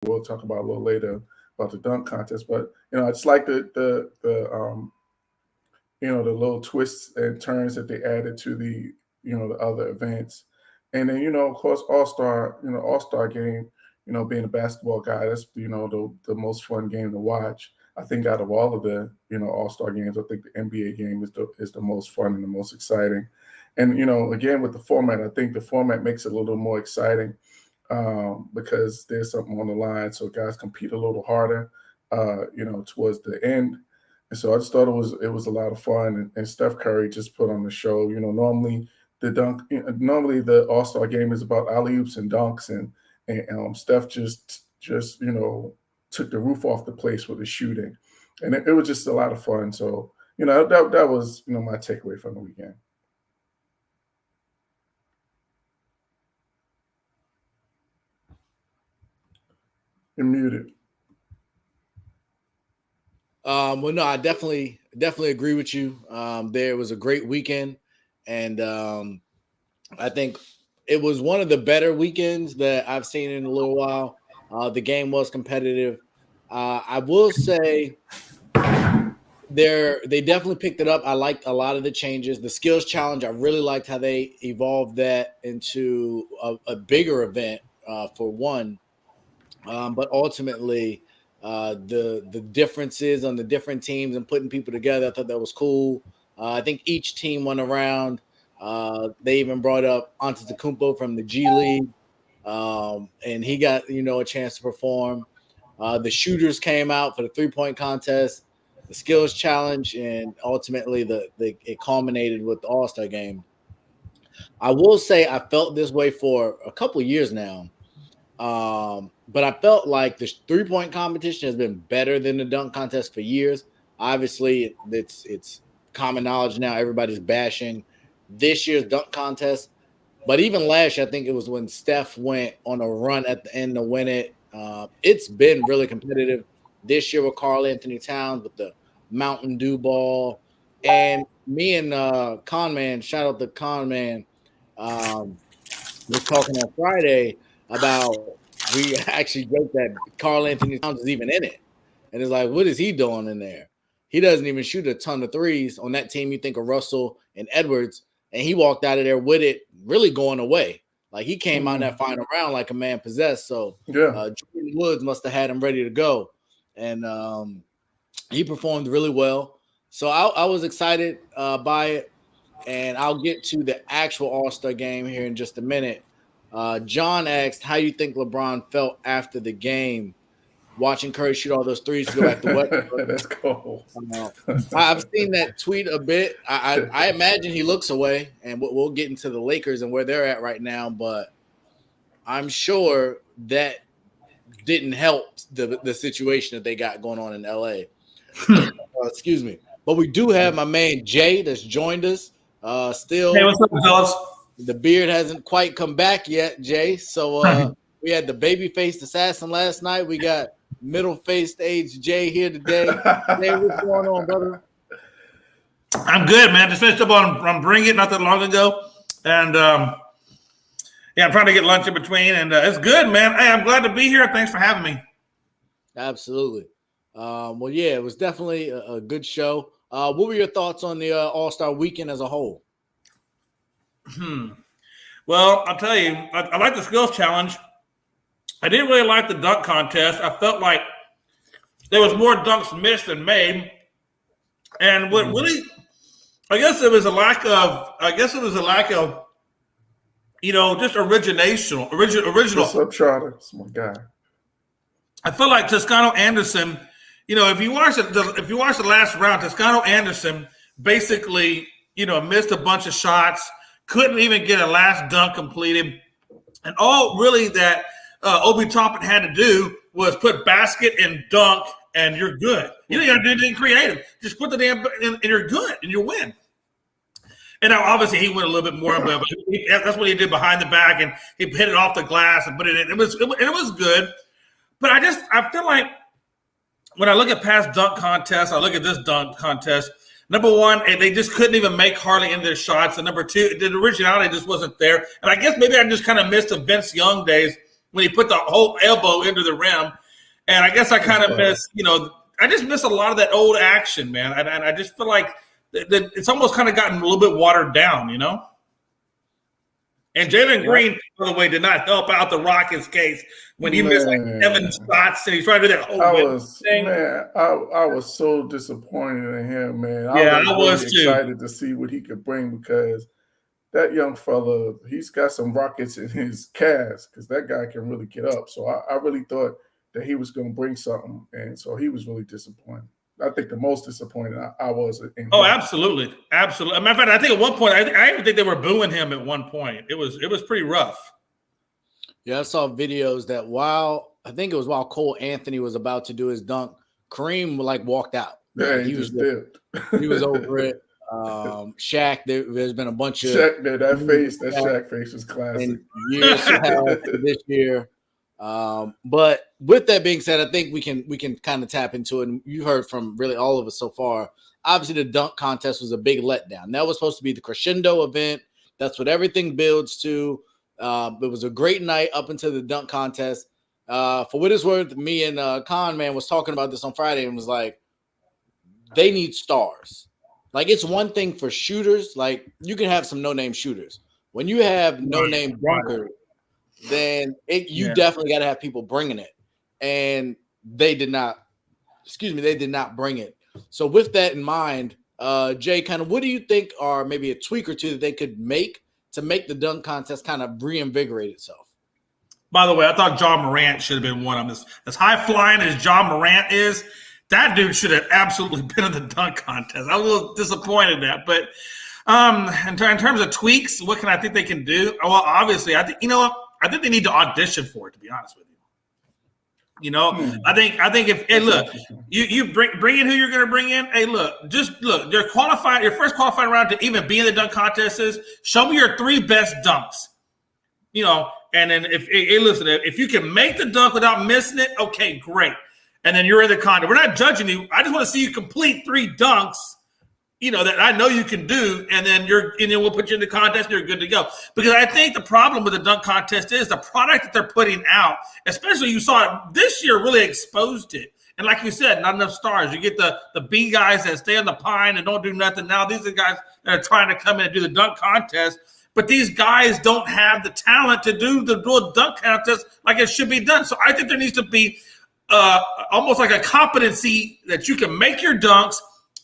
we'll talk about a little later about the dunk contest. But I just like the little twists and turns that they added to the other events. And then, of course, All Star game, being a basketball guy, that's, the most fun game to watch. I think out of all of the All-Star games, I think the NBA game is the most fun and the most exciting. And, again, with the format, I think the format makes it a little more exciting because there's something on the line. So guys compete a little harder, towards the end. And so I just thought it was a lot of fun, and Steph Curry just put on the show. Normally the All Star game is about alley oops and dunks, and Steph just took the roof off the place with his shooting, and it was just a lot of fun. So that was my takeaway from the weekend. You're muted. Well, no, I definitely agree with you. There was a great weekend, and I think it was one of the better weekends that I've seen in a little while. The game was competitive. I will say they definitely picked it up. I liked a lot of the changes. The skills challenge, I really liked how they evolved that into a bigger event for one. But ultimately, the differences on the different teams and putting people together, I thought that was cool. I think each team went around. They even brought up Antetokounmpo from the G League, and he got a chance to perform. The shooters came out for the 3-point contest, the skills challenge, and ultimately it culminated with the All-Star game. I will say I felt this way for a couple of years now. But I felt like the 3-point competition has been better than the dunk contest for years. Obviously, it's common knowledge now. Everybody's bashing this year's dunk contest. But even last year, I think it was when Steph went on a run at the end to win it. It's been really competitive this year with Karl-Anthony Towns with the Mountain Dew ball. And me and Conman, shout out to Conman, was talking on Friday about we actually joked that Karl-Anthony Towns is even in it. And it's like, what is he doing in there? He doesn't even shoot a ton of threes. On that team, you think of Russell and Edwards, and he walked out of there with it really going away. Like he came out in that final round like a man possessed. So Jordan Woods must have had him ready to go. And he performed really well. So I was excited by it. And I'll get to the actual All-Star game here in just a minute. John asked how you think LeBron felt after the game, watching Curry shoot all those threes to go back to Westbrook. That's cool. I've seen that tweet a bit. I imagine he looks away, and we'll get into the Lakers and where they're at right now, but I'm sure that didn't help the situation that they got going on in LA. Excuse me. But we do have my man Jay that's joined us. Still, hey, what's up, fellas? The beard hasn't quite come back yet, Jay. So we had the baby-faced assassin last night. We got middle-faced age Jay here today. Jay, what's going on, brother? I'm good, man. Just finished up on Bring It not that long ago. And, I'm trying to get lunch in between. And it's good, man. Hey, I'm glad to be here. Thanks for having me. Absolutely. It was definitely a good show. What were your thoughts on the All-Star weekend as a whole? Well, I'll tell you, I like the skills challenge. I didn't really like the dunk contest. I felt like there was more dunks missed than made. And what really, I guess it was a lack of, just original. What's up, Trotter? That's my guy. I feel like Toscano Anderson, if you watch the last round, Toscano Anderson basically, missed a bunch of shots, couldn't even get a last dunk completed. And all really that Obi Toppin had to do was put basket and dunk, and you're good. You don't got to do anything creative. Just put the damn and you're good, and you win. And now, obviously, he went a little bit more, but that's what he did behind the back, and he hit it off the glass and put it in. It was good. But I feel like when I look at past dunk contests, I look at this dunk contest. Number one, they just couldn't even make hardly in their shots. And number two, the originality just wasn't there. And I guess maybe I just kind of missed the Vince Young days when he put the whole elbow into the rim. And I guess I kind of miss, I just miss a lot of that old action, man. And I just feel like that it's almost kind of gotten a little bit watered down, And Jalen Green, by the way, did not help out the Rockets' case when he missed like 7 shots and he's trying to do that whole thing. I was so disappointed in him, man. I was really excited to see what he could bring because that young fella, he's got some rockets in his cast because that guy can really get up. So I really thought that he was going to bring something, and so he was really disappointed. I think the most disappointed I was in him. Oh, absolutely. Absolutely. As a matter of fact, I think at one point, I even think they were booing him at one point. It was pretty rough. Yeah, I saw videos that while Cole Anthony was about to do his dunk, Kareem walked out. Yeah, he was dipped. He was over it. Shaq, there's been a bunch of Shaq, that Shaq face was classic. Years this year. But with that being said, I think we can kind of tap into it. And you heard from really all of us so far. Obviously, the dunk contest was a big letdown. That was supposed to be the crescendo event. That's what everything builds to. It was a great night up until the dunk contest. For what it's worth, me and Con Man was talking about this on Friday and was like, they need stars. It's one thing for shooters. You can have some no-name shooters. When you have no-name dunkers, then you definitely got to have people bringing it. And they did not bring it. So with that in mind, Jay, kind of what do you think are maybe a tweak or two that they could make to make the dunk contest kind of reinvigorate itself? By the way, I thought John Morant should have been one of them. As high-flying as John Morant is, that dude should have absolutely been in the dunk contest. I was a little disappointed in that. But in terms of tweaks, what can I think they can do? Well, obviously, I think they need to audition for it, to be honest with you. I think if you bring in who you're going to bring in. Hey, look, your first qualifying round to even be in the dunk contest is show me your 3 best dunks. And then if you can make the dunk without missing it, okay, great. And then you're in the contest. We're not judging you. I just want to see you complete 3 dunks, that I know you can do, and then we'll put you in the contest and you're good to go. Because I think the problem with the dunk contest is the product that they're putting out, especially you saw it this year, really exposed it. And like you said, not enough stars. You get the B guys that stay on the pine and don't do nothing. Now these are the guys that are trying to come in and do the dunk contest. But these guys don't have the talent to do the dunk contest like it should be done. So I think there needs to be almost like a competency that you can make your dunks,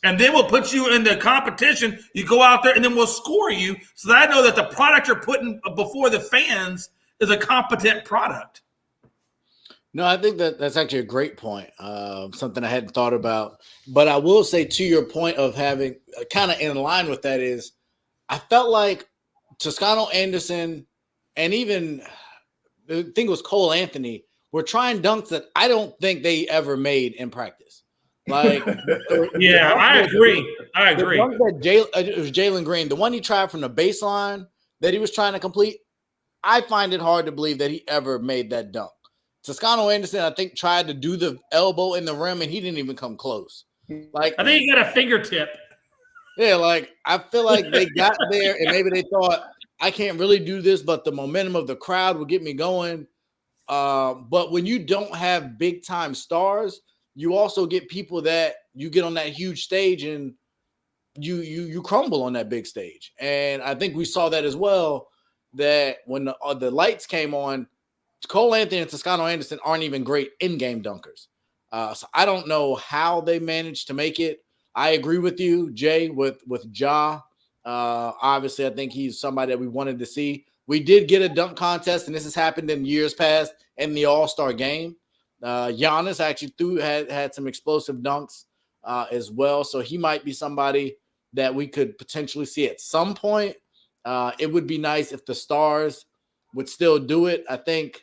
and then we'll put you in the competition. You go out there, and then we'll score you so that I know that the product you're putting before the fans is a competent product. No, I think that's actually a great point. Something I hadn't thought about. But I will say, to your point of having kind of in line with that is, I felt like Toscano Anderson and even I think it was Cole Anthony were trying dunks that I don't think they ever made in practice. I agree. The dunk that it was Jalen Green, the one he tried from the baseline that he was trying to complete, I find it hard to believe that he ever made that dunk. Toscano Anderson, I think, tried to do the elbow in the rim, and he didn't even come close. I think he got a fingertip. Yeah, I feel like they got there, and maybe they thought, I can't really do this, but the momentum of the crowd will get me going. But when you don't have big-time stars, you also get people that you get on that huge stage and you crumble on that big stage. And I think we saw that as well, that when the lights came on, Cole Anthony and Toscano Anderson aren't even great in-game dunkers. So I don't know how they managed to make it. I agree with you, Jay, with Ja. Obviously, I think he's somebody that we wanted to see. We did get a dunk contest, and this has happened in years past in the All-Star game. Giannis actually had some explosive dunks as well, so he might be somebody that we could potentially see at some point. It would be nice if the stars would still do it. I think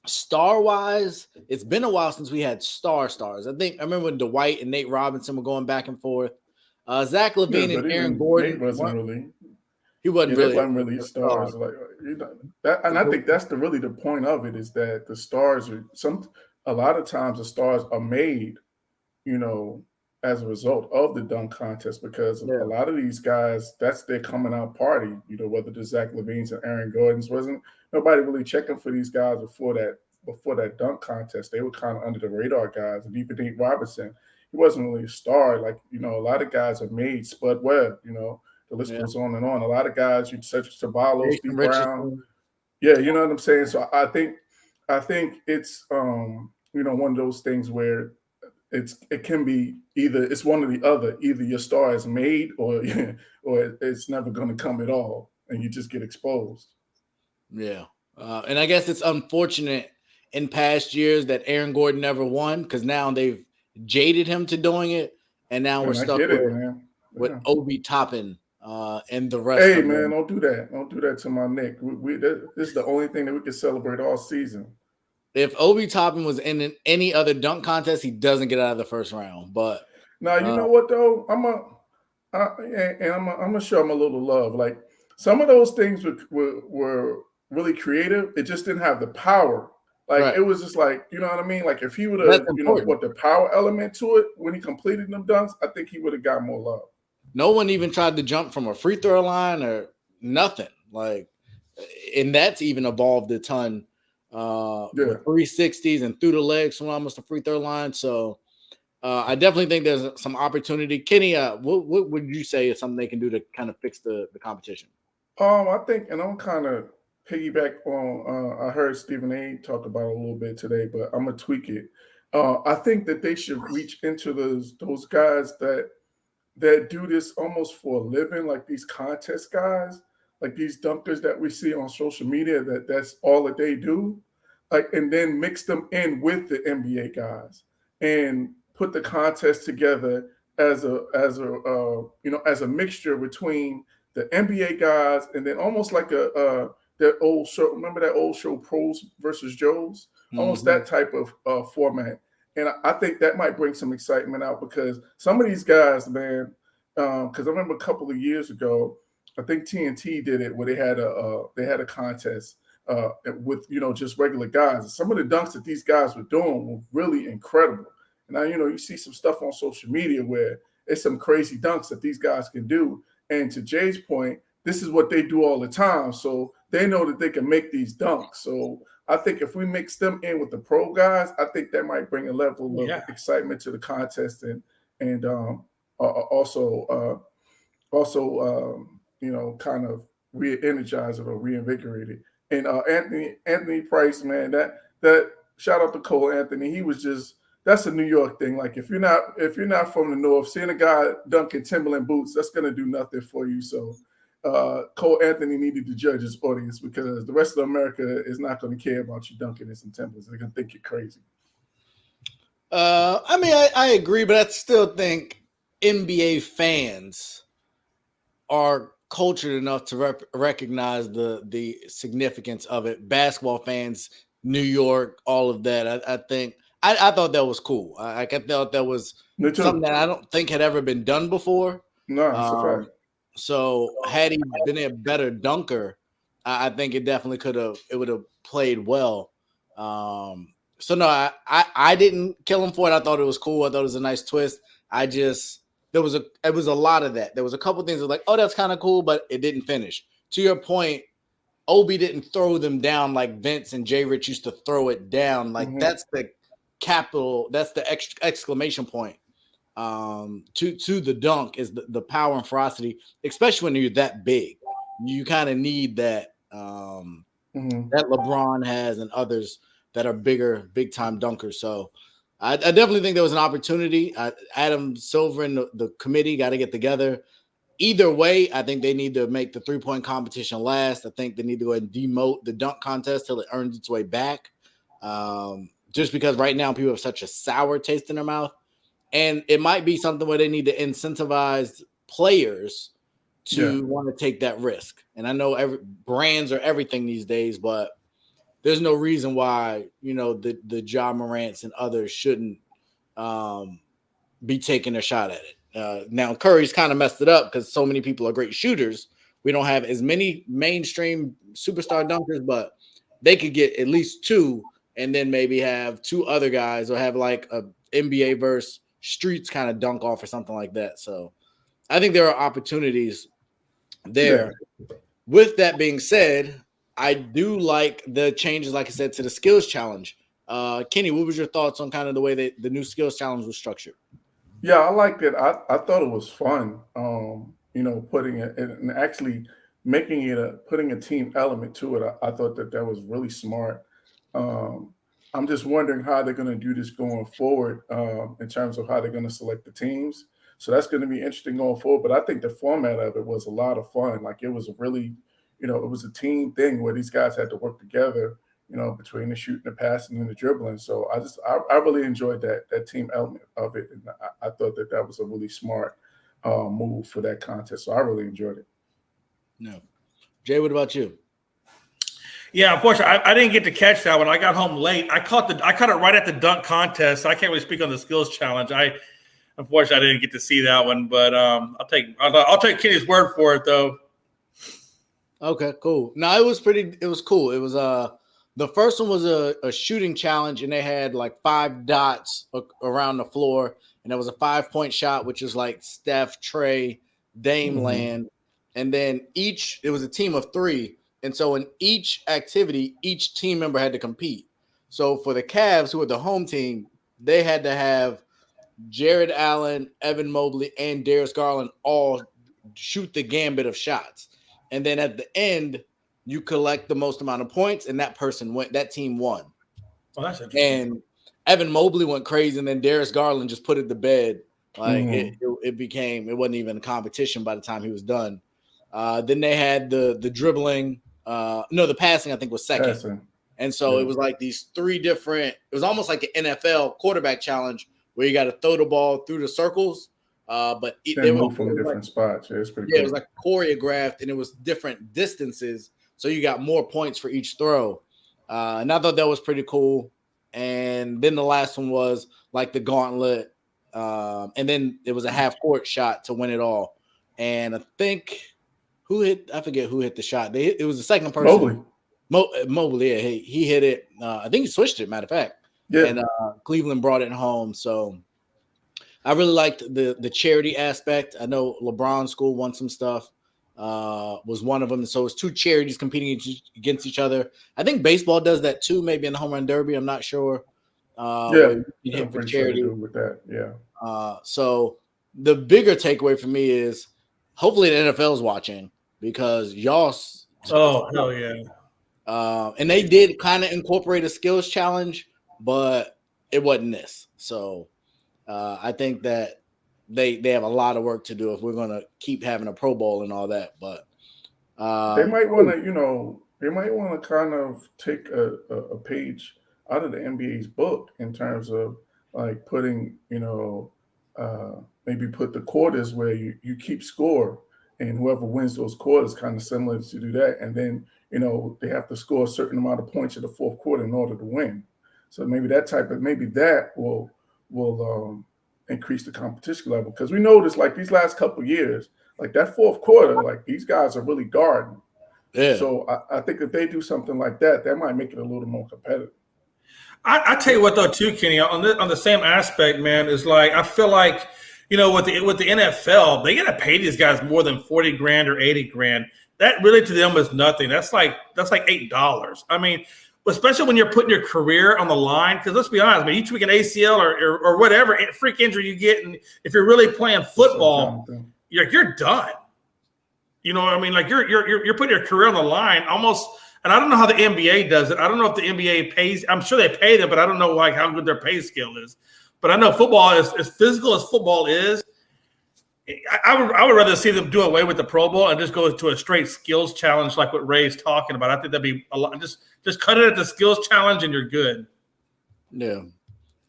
star-wise, it's been a while since we had stars. I remember when Dwight and Nate Robinson were going back and forth. Zach LaVine and Aaron Gordon. He wasn't really stars. And I think that's really the point of it, is that the stars are a lot of times the stars are made, as a result of the dunk contest because Yeah. a lot of these guys, that's their coming out party. Whether the Zach Levines and Aaron Gordons, wasn't nobody really checking for these guys before that dunk contest. They were kind of under the radar guys. And even Nate Robinson, he wasn't really a star. Like, a lot of guys are made. Spud Webb, the list Yeah. goes on and on. A lot of guys, such as Tabalos, Jason Steve Richardson. Brown. Yeah, you know what I'm saying? So I think it's one of those things where it can be either it's one or the other. Either your star is made or or it's never going to come at all, and you just get exposed. Yeah, and I guess it's unfortunate in past years that Aaron Gordon never won because now they've jaded him to doing it, and now we're And I stuck get it, man. with Yeah. Obi Toppin and the rest Hey, of man, them. don't do that. Don't do that to my Nick. This is the only thing that we can celebrate all season. If Obi Toppin was in any other dunk contest, he doesn't get out of the first round. But Now, you know what though? I'm gonna show him a little love. Like some of those things were really creative. It just didn't have the power. Like Right. it was just like, you know what I mean? Like if he would That's have, important. put the power element to it when he completed them dunks, I think he would have got more love. no one even tried to jump from a free throw line or nothing. Like, and that's even evolved a ton. With 360s and through the legs from almost the free throw line. So I definitely think there's some opportunity. Kenny, what would you say is something they can do to kind of fix the competition? I think, and I'm kind of piggyback on. I heard Stephen A. talk about it a little bit today, but I'm gonna tweak it. I think that they should reach into those guys that do this almost for a living, like these contest guys, like these dunkers that we see on social media. That's all that they do, like, and then mix them in with the NBA guys and put the contest together as a mixture between the NBA guys and then almost like that old show. Remember that old show, Pros versus Joes? Almost that type of format. And I think that might bring some excitement out because some of these guys, man, because I remember a couple of years ago, I think TNT did it where they had a contest with just regular guys. And some of the dunks that these guys were doing were really incredible. And now you see some stuff on social media where it's some crazy dunks that these guys can do. And to Jay's point, this is what they do all the time, so they know that they can make these dunks. So I think if we mix them in with the pro guys, I think that might bring a level of excitement to the contest and also kind of re-energize it or reinvigorate it. And Anthony Price, man, that shout out to Cole Anthony. He was that's a New York thing. Like if you're not from the North, seeing a guy dunking Timberland boots, that's gonna do nothing for you. So Cole Anthony needed to judge his audience because the rest of America is not going to care about you dunking in some Timberlands. They're going to think you're crazy. I mean, I agree, but I still think NBA fans are cultured enough to recognize the significance of it. Basketball fans, New York, all of that. I think I thought that was cool. I thought that was something that I don't think had ever been done before. No, it's a fact. So had he been a better dunker, I think it definitely would have played well. So no, I didn't kill him for it. I thought it was cool. I thought it was a nice twist. It was a lot of that. There was a couple things that were like, oh, that's kind of cool, but it didn't finish. To your point, Obi didn't throw them down like Vince and Jay Rich used to throw it down. Like that's the capital, that's the exclamation point. To the dunk is the power and ferocity, especially when you're that big. You kind of need that that LeBron has and others that are bigger, big time dunkers. So I definitely think there was an opportunity. Adam Silver and the committee got to get together. Either way, I think they need to make the 3-point competition last. I think they need to go ahead and demote the dunk contest till it earns its way back. Just because right now people have such a sour taste in their mouth. And it might be something where they need to incentivize players to want to take that risk. And I know brands are everything these days, but there's no reason why, the Ja Morants and others shouldn't be taking a shot at it. Now, Curry's kind of messed it up because so many people are great shooters. We don't have as many mainstream superstar dunkers, but they could get at least two and then maybe have two other guys or have like a NBA versus streets kind of dunk off or something like that. So I think there are opportunities there. Yeah. With that being said, I do like the changes, like I said, to the skills challenge. Kenny, what was your thoughts on kind of the way that the new skills challenge was structured? Yeah, I liked it. I thought it was fun. Putting it and actually making it putting a team element to it. I thought that was really smart. I'm just wondering how they're going to do this going forward in terms of how they're going to select the teams. So that's going to be interesting going forward. But I think the format of it was a lot of fun. Like it was really, it was a team thing where these guys had to work together, between the shooting, the passing, and the dribbling. So I really enjoyed that team element of it. And I thought that was a really smart move for that contest. So I really enjoyed it. No. Jay, what about you? Yeah, unfortunately, I didn't get to catch that one. I got home late. I caught it right at the dunk contest. So I can't really speak on the skills challenge. Unfortunately, I didn't get to see that one, but I'll take Kenny's word for it, though. Okay, cool. No, it was cool. It was the first one was a shooting challenge, and they had like 5 dots around the floor, and there was a 5-point shot, which is like Steph, Trey, Dame land, and then it was a team of 3, and so in each activity, each team member had to compete. So for the Cavs, who were the home team, they had to have Jared Allen, Evan Mobley, and Darius Garland all shoot the gambit of shots. And then at the end, you collect the most amount of points, and that team won. Oh, that's interesting. And Evan Mobley went crazy, and then Darius Garland just put it to bed. Like it wasn't even a competition by the time he was done. Then they had the dribbling. The passing, I think, was second. Passing. And so it was like these 3 different, it was almost like an NFL quarterback challenge where you got to throw the ball through the circles. But they move from different spots. Yeah, it's pretty cool. It was like choreographed, and it was different distances. So you got more points for each throw. And I thought that was pretty cool. And then the last one was like the gauntlet. And then it was a half-court shot to win it all. And I think I forget who hit the shot. It was the second person. Mobley, yeah, he hit it. I think he switched it, matter of fact. Yeah. And Cleveland brought it home. So I really liked the charity aspect. I know LeBron's school won some stuff. Was one of them. So it's 2 charities competing against each other. I think baseball does that too, maybe in the home run derby. I'm not sure. You hit for charity with that. Yeah. So the bigger takeaway for me is hopefully the NFL is watching, because y'all. Oh, hell yeah. And they did kind of incorporate a skills challenge, but it wasn't this. So I think that they have a lot of work to do if we're going to keep having a Pro Bowl and all that. But they might want to, kind of take a page out of the NBA's book in terms of like putting, maybe put the quarters where you keep score, and whoever wins those quarters kind of similar to do that. And then, they have to score a certain amount of points in the fourth quarter in order to win. So maybe that will increase the competition level, because we noticed like these last couple of years, like that fourth quarter, like these guys are really guarding. Yeah. So I think if they do something like that, that might make it a little more competitive. I tell you what though, too, Kenny, on the same aspect, man, is like I feel like with the NFL, they got to pay these guys more than $40,000 or $80,000. That really to them is nothing. That's like $8. I mean, especially when you're putting your career on the line, because let's be honest, man, you tweak an ACL or whatever freak injury you get, and if you're really playing football, you're done. You know what I mean? Like you're putting your career on the line almost. And I don't know how the NBA does it. I don't know if the NBA pays. I'm sure they pay them, but I don't know like how good their pay scale is. But I know football is as physical as football is. I would rather see them do away with the Pro Bowl and just go to a straight skills challenge like what Ray's talking about. I think that'd be a lot. Just cut it at the skills challenge and you're good. Yeah,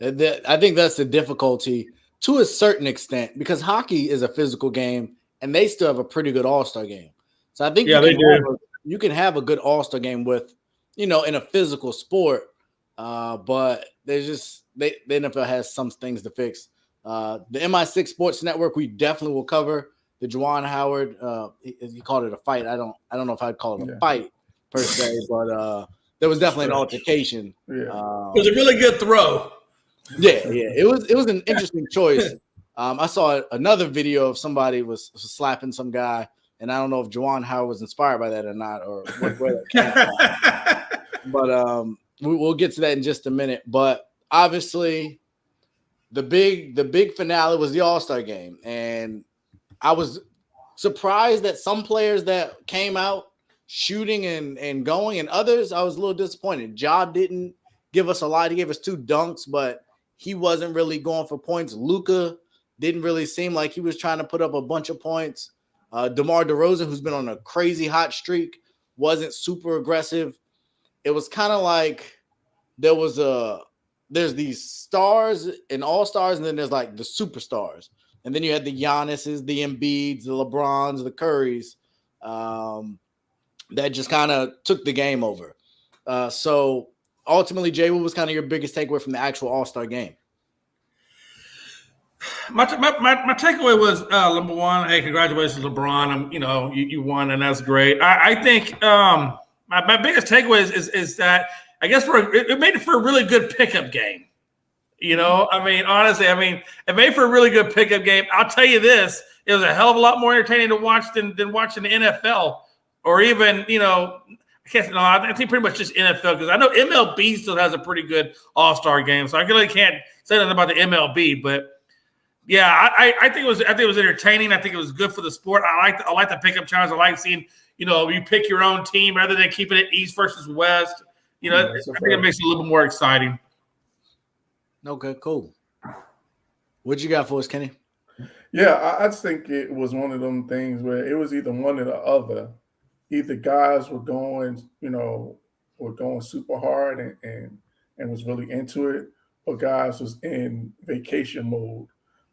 I think that's the difficulty to a certain extent, because hockey is a physical game and they still have a pretty good all-star game. So I think you can have a good all-star game with, in a physical sport, but there's just the NFL has some things to fix. The MI6 Sports Network, we definitely will cover the Juwan Howard. He called it a fight. I don't know if I'd call it a fight per se, but there was definitely an altercation. Yeah. It was a really good throw. Yeah. It was an interesting choice. I saw another video of somebody was slapping some guy, and I don't know if Juwan Howard was inspired by that or not, or where that came from. But we'll get to that in just a minute. But obviously, the big finale was the All-Star game, and I was surprised that some players that came out shooting and going, and others I was a little disappointed. Ja didn't give us a lot. He gave us 2 dunks, but he wasn't really going for points. Luka didn't really seem like he was trying to put up a bunch of points. DeMar DeRozan, who's been on a crazy hot streak, wasn't super aggressive. It was kind of like there's these stars and all-stars, and then there's like the superstars. And then you had the Giannis's, the Embiids, the LeBrons, the Currys that just kind of took the game over. So ultimately, Jay, what was kind of your biggest takeaway from the actual All-Star game? My takeaway was number one. Hey, congratulations, LeBron! You won, and that's great. I think my biggest takeaway is that I guess it made it for a really good pickup game. Honestly, it made for a really good pickup game. I'll tell you this: it was a hell of a lot more entertaining to watch than watching the NFL, or even I think pretty much just NFL, because I know MLB still has a pretty good All-Star game, so I really can't say nothing about the MLB, but. Yeah, I think it was entertaining. I think it was good for the sport. I like the pickup challenge. I like seeing, you pick your own team rather than keeping it East versus West. I think it makes it a little bit more exciting. Okay, cool. What you got for us, Kenny? Yeah, I just think it was one of them things where it was either one or the other. Either guys were going super hard and was really into it, or guys was in vacation mode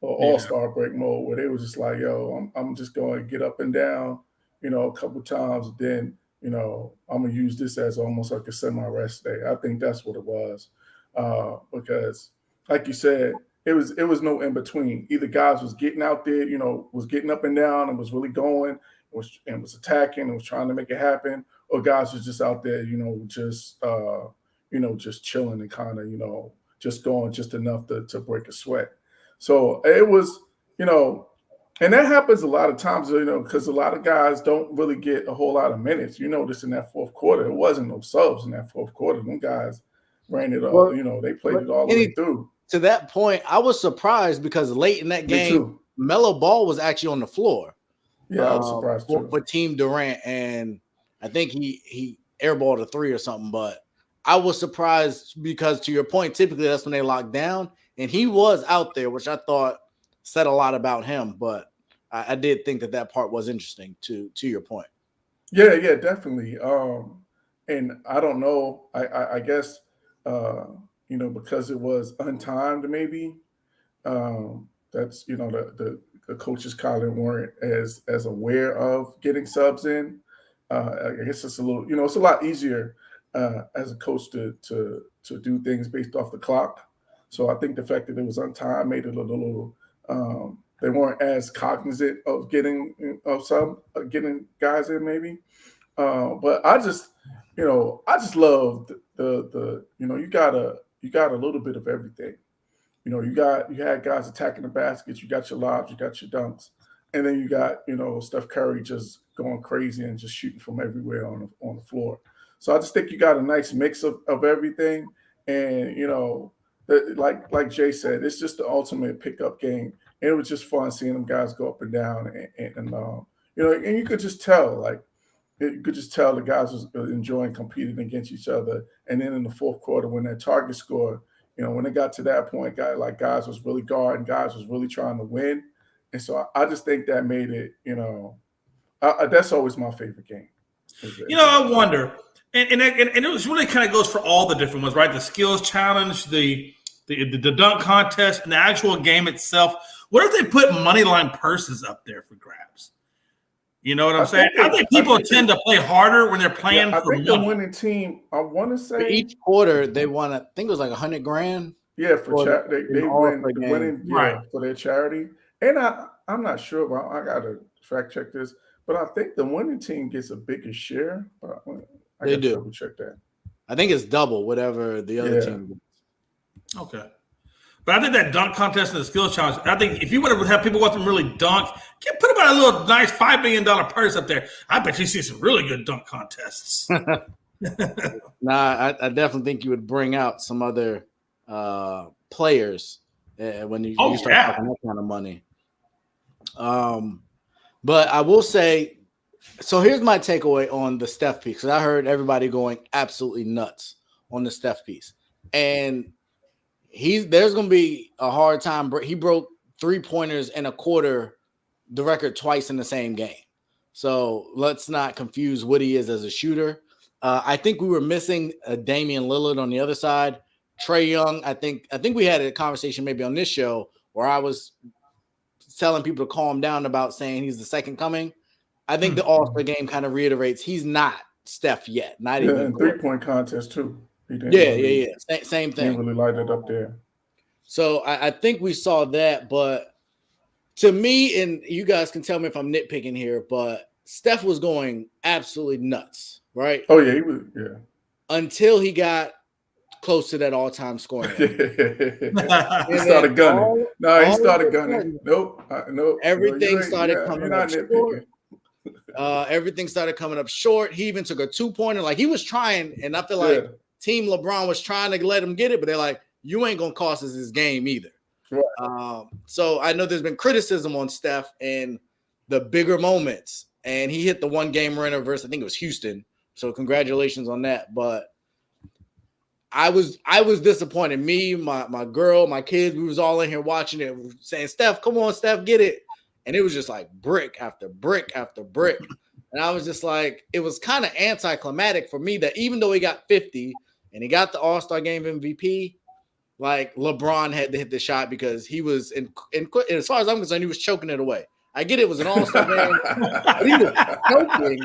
or all-star break mode where they were just like, yo, I'm just going to get up and down, a couple times. Then, I'm going to use this as almost like a semi-rest day. I think that's what it was. Because like you said, it was no in between. Either guys was getting out there, was getting up and down and was really going, was attacking and was trying to make it happen, or guys was just out there, just chilling and kind of, just going just enough to break a sweat. So it was, and that happens a lot of times, because a lot of guys don't really get a whole lot of minutes. You notice in that fourth quarter, it wasn't no subs in that fourth quarter. Them guys ran it all, they played it all the way through. To that point, I was surprised because late in that game, Melo Ball was actually on the floor. Yeah, I was surprised too. For Team Durant, and I think he airballed a 3 or something, but I was surprised because, to your point, typically that's when they lock down. And he was out there, which I thought said a lot about him. But I did think that part was interesting to your point. Yeah, definitely. And I don't know. I guess because it was untimed, maybe that's the coaches calling weren't as aware of getting subs in. I guess it's a little, it's a lot easier as a coach to do things based off the clock. So I think the fact that it was untimed made it a little. They weren't as cognizant of getting guys in, maybe. But I just love the you got a little bit of everything. You had guys attacking the baskets, you got your lobs, you got your dunks, and then you got Steph Curry just going crazy and just shooting from everywhere on the floor. So I just think you got a nice mix of everything, and like Jay said, it's just the ultimate pickup game. And it was just fun seeing them guys go up and down, and you could just tell, the guys was enjoying competing against each other. And then in the fourth quarter, when that target score, when it got to that point, guys was really guarding, guys was really trying to win. And so I just think that made it, that's always my favorite game. I wonder, and it was really kind of goes for all the different ones, right? The skills challenge, the dunk contest, and the actual game itself. What if they put money line purses up there for grabs? You know what I'm saying? I think people tend to play harder when they're playing for money. The winning team, I want to say, for each quarter they won. I think it was like $100,000. Yeah, for they win the winning for their charity. And I'm not sure, but I gotta fact check this. But I think the winning team gets a bigger share. But I they do. Check that. I think it's double whatever the other team gets. Okay. But I think that dunk contest and the skills challenge, I think if you would have people watch them really dunk, put them on a little nice $5 million purse up there. I bet you see some really good dunk contests. Nah, I definitely think you would bring out some other players when you start talking that kind of money. But I will say, so here's my takeaway on the Steph piece, because I heard everybody going absolutely nuts on the Steph piece. And there's going to be a hard time. He broke 3-pointers in a quarter, the record twice in the same game. So let's not confuse what he is as a shooter. I think we were missing Damian Lillard on the other side. Trae Young, I think we had a conversation maybe on this show where I was telling people to calm down about saying he's the second coming. I think the All-Star game kind of reiterates he's not Steph yet. Not even and 3-point contest too. Yeah. Same thing. He really light it up there. So I think we saw that, but to me, and you guys can tell me if I'm nitpicking here, but Steph was going absolutely nuts, right? Oh yeah, he was. Yeah. Until he got close to that all-time scoring. He started gunning. He started gunning. Nope. Everything started coming up short. Everything started coming up short. He even took a 2-pointer. Like, he was trying, and I feel like Team LeBron was trying to let him get it, but they're like, you ain't going to cost us this game either. Right. So I know there's been criticism on Steph and the bigger moments, and he hit the 1-game winner versus, I think it was Houston. So congratulations on that. But I was disappointed. Me, my girl, my kids, we was all in here watching it, saying, Steph, come on, Steph, get it. And it was just like brick after brick after brick. And I was just like, it was kind of anticlimactic for me that even though he got 50 and he got the All-Star game MVP, like, LeBron had to hit the shot because he was in as far as I'm concerned, he was choking it away. I get it was an All-Star game, but he was choking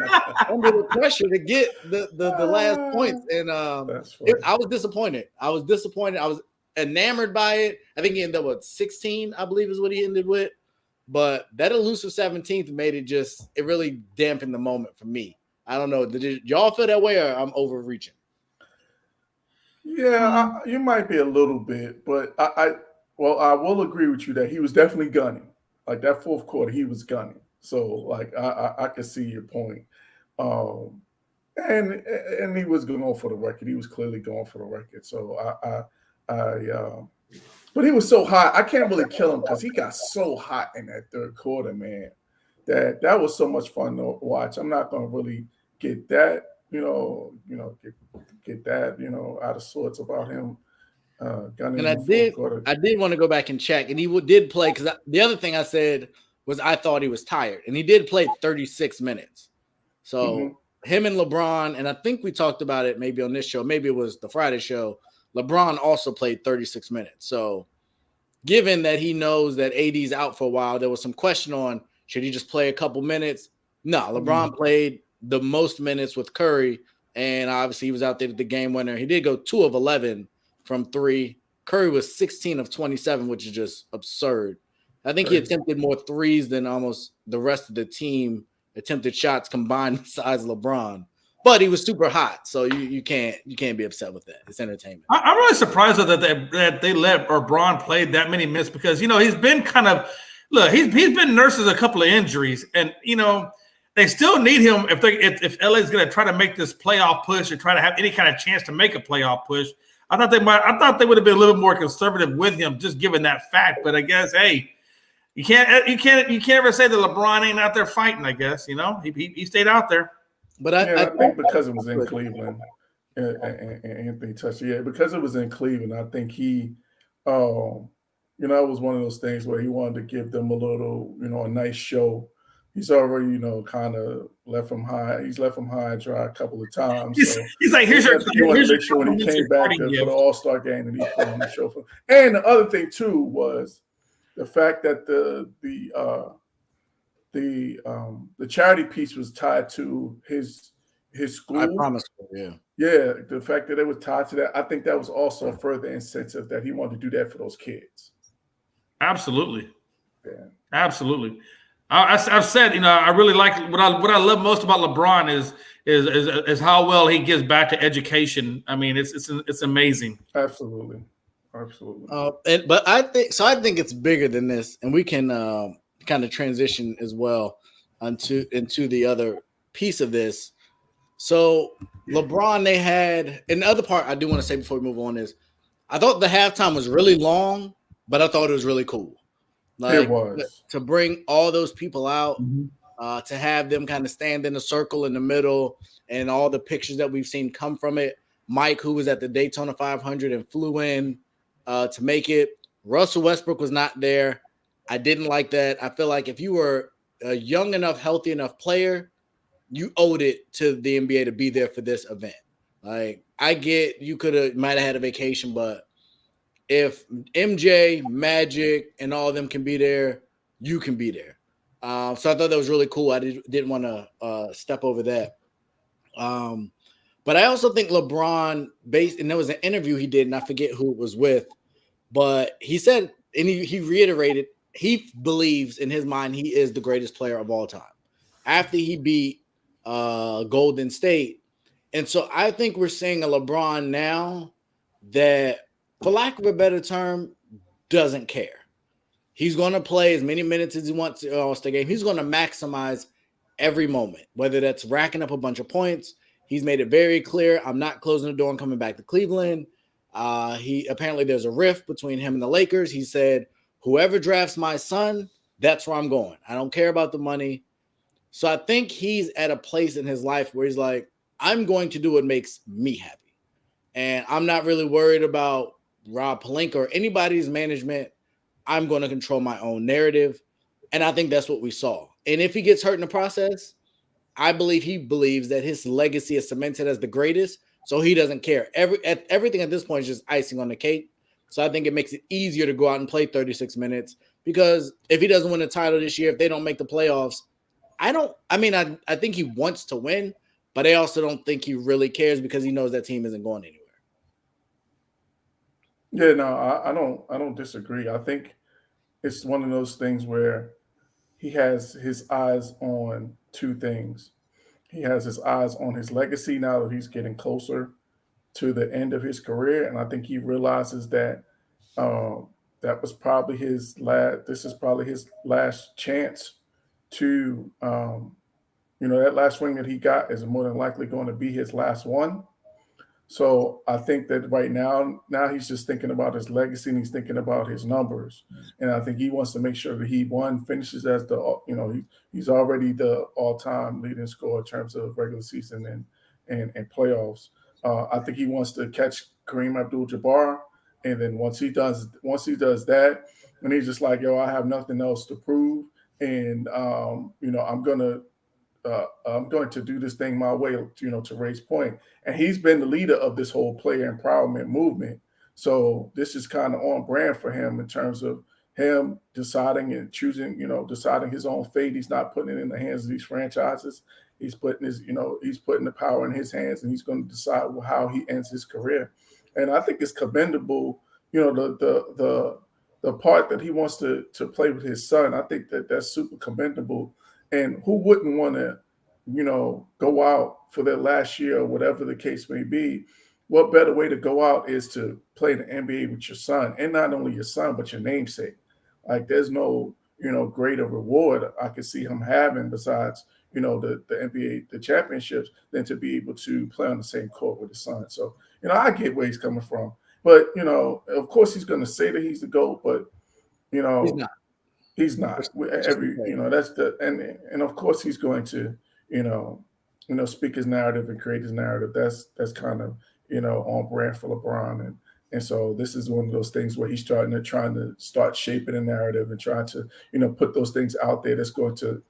under the pressure to get the last points. And I was disappointed. I was enamored by it. I think he ended up with 16, I believe is what he ended with. But that elusive 17th made it really dampened the moment for me. I don't know. Did y'all feel that way, or I'm overreaching? Yeah, you might be a little bit, but I will agree with you that he was definitely gunning. Like, that fourth quarter, he was gunning. So, like, I could see your point. And he was going for the record. He was clearly going for the record. So but he was so hot. I can't really kill him because he got so hot in that third quarter, man. That was so much fun to watch. I'm not going to really get that, get that, out of sorts about him. And I did want to go back and check, and he did play, because the other thing I said was I thought he was tired, and he did play 36 minutes. So him and LeBron, and I think we talked about it maybe on this show, maybe it was the Friday show, LeBron also played 36 minutes. So given that he knows that AD's out for a while, there was some question on, should he just play a couple minutes? No, LeBron played the most minutes with Curry, and obviously he was out there with the game winner. He did go 2 of 11 from 3. Curry was 16 of 27, which is just absurd. I think he attempted more threes than almost the rest of the team attempted shots combined besides LeBron. But he was super hot, so you can't be upset with that. It's entertainment. I'm really surprised that they let LeBron play that many minutes, because he's been he's been nursing a couple of injuries, and they still need him if LA is going to try to make this playoff push or try to have any kind of chance to make a playoff push. I thought they would have been a little more conservative with him, just given that fact. But I guess, hey, you can't ever say that LeBron ain't out there fighting. I guess he stayed out there. But I think because it was in Cleveland, and Anthony touched it. Yeah, because it was in Cleveland, I think he, it was one of those things where he wanted to give them a little, a nice show. He's already, kind of left him high. He's left him high and dry a couple of times. He's like, here's your. He wanted to make sure when he came back for the All-Star game and he put on the show for. And the other thing too was the fact that the charity piece was tied to his school. I promise you, yeah. The fact that it was tied to that, I think that was also a further incentive that he wanted to do that for those kids. Absolutely. Yeah. Absolutely. I've said, I really like what I love most about LeBron is how well he gives back to education. I mean, it's amazing. Absolutely. Absolutely. But I think it's bigger than this, and we can kind of transition as well into the other piece of this. So LeBron, they had, and the other part I do want to say before we move on is, I thought the halftime was really long, but I thought it was really cool. It was. To bring all those people out, to have them kind of stand in a circle in the middle, and all the pictures that we've seen come from it. Mike, who was at the Daytona 500 and flew in to make it. Russell Westbrook was not there. I didn't like that. I feel like if you were a young enough, healthy enough player, you owed it to the NBA to be there for this event. Like, I get you might have had a vacation, but if MJ, Magic, and all of them can be there, you can be there. So I thought that was really cool. I didn't want to step over that. But I also think LeBron, and there was an interview he did, and I forget who it was with, but he said, and he reiterated, he believes in his mind he is the greatest player of all time after he beat Golden State. And so I think we're seeing a LeBron now that, for lack of a better term, doesn't care. He's going to play as many minutes as he wants in All-Star game. He's going to maximize every moment, whether that's racking up a bunch of points. He's made it very clear, I'm not closing the door and coming back to Cleveland. Apparently there's a rift between him and the Lakers. He said, whoever drafts my son, that's where I'm going. I don't care about the money. So I think he's at a place in his life where he's like, I'm going to do what makes me happy. And I'm not really worried about Rob Pelinka or anybody's management. I'm going to control my own narrative. And I think that's what we saw. And if he gets hurt in the process, I believe he believes that his legacy is cemented as the greatest. So he doesn't care. Everything at this point is just icing on the cake. So I think it makes it easier to go out and play 36 minutes, because if he doesn't win a title this year, if they don't make the playoffs, I think he wants to win, but I also don't think he really cares, because he knows that team isn't going anywhere. Yeah, no, I don't disagree. I think it's one of those things where he has his eyes on two things. He has his eyes on his legacy now that he's getting closer to the end of his career, and I think he realizes that that was probably his last. This is probably his last chance to, that last ring that he got is more than likely going to be his last one. So I think that right now he's just thinking about his legacy, and he's thinking about his numbers. And I think he wants to make sure that he finishes as he's already the all-time leading scorer in terms of regular season and playoffs. I think he wants to catch Kareem Abdul-Jabbar, and then once he does that, and he's just like, yo, I have nothing else to prove, and I'm going to do this thing my way, to Ray's point. And he's been the leader of this whole player empowerment movement. So this is kind of on brand for him in terms of him deciding and choosing, deciding his own fate. He's not putting it in the hands of these franchises. He's putting he's putting the power in his hands, and he's going to decide how he ends his career. And I think it's commendable, the part that he wants to play with his son. I think that's super commendable. And who wouldn't want to, go out for their last year or whatever the case may be? What better way to go out is to play the NBA with your son, and not only your son, but your namesake. Like, there's no, greater reward I could see him having besides, the NBA, the championships, than to be able to play on the same court with his son. So, I get where he's coming from. But, of course he's going to say that he's the GOAT, but, He's not. He's not. That's and of course he's going to, speak his narrative and create his narrative. That's kind of, on brand for LeBron. And so this is one of those things where he's trying to start shaping a narrative and trying to, put those things out there. That's going to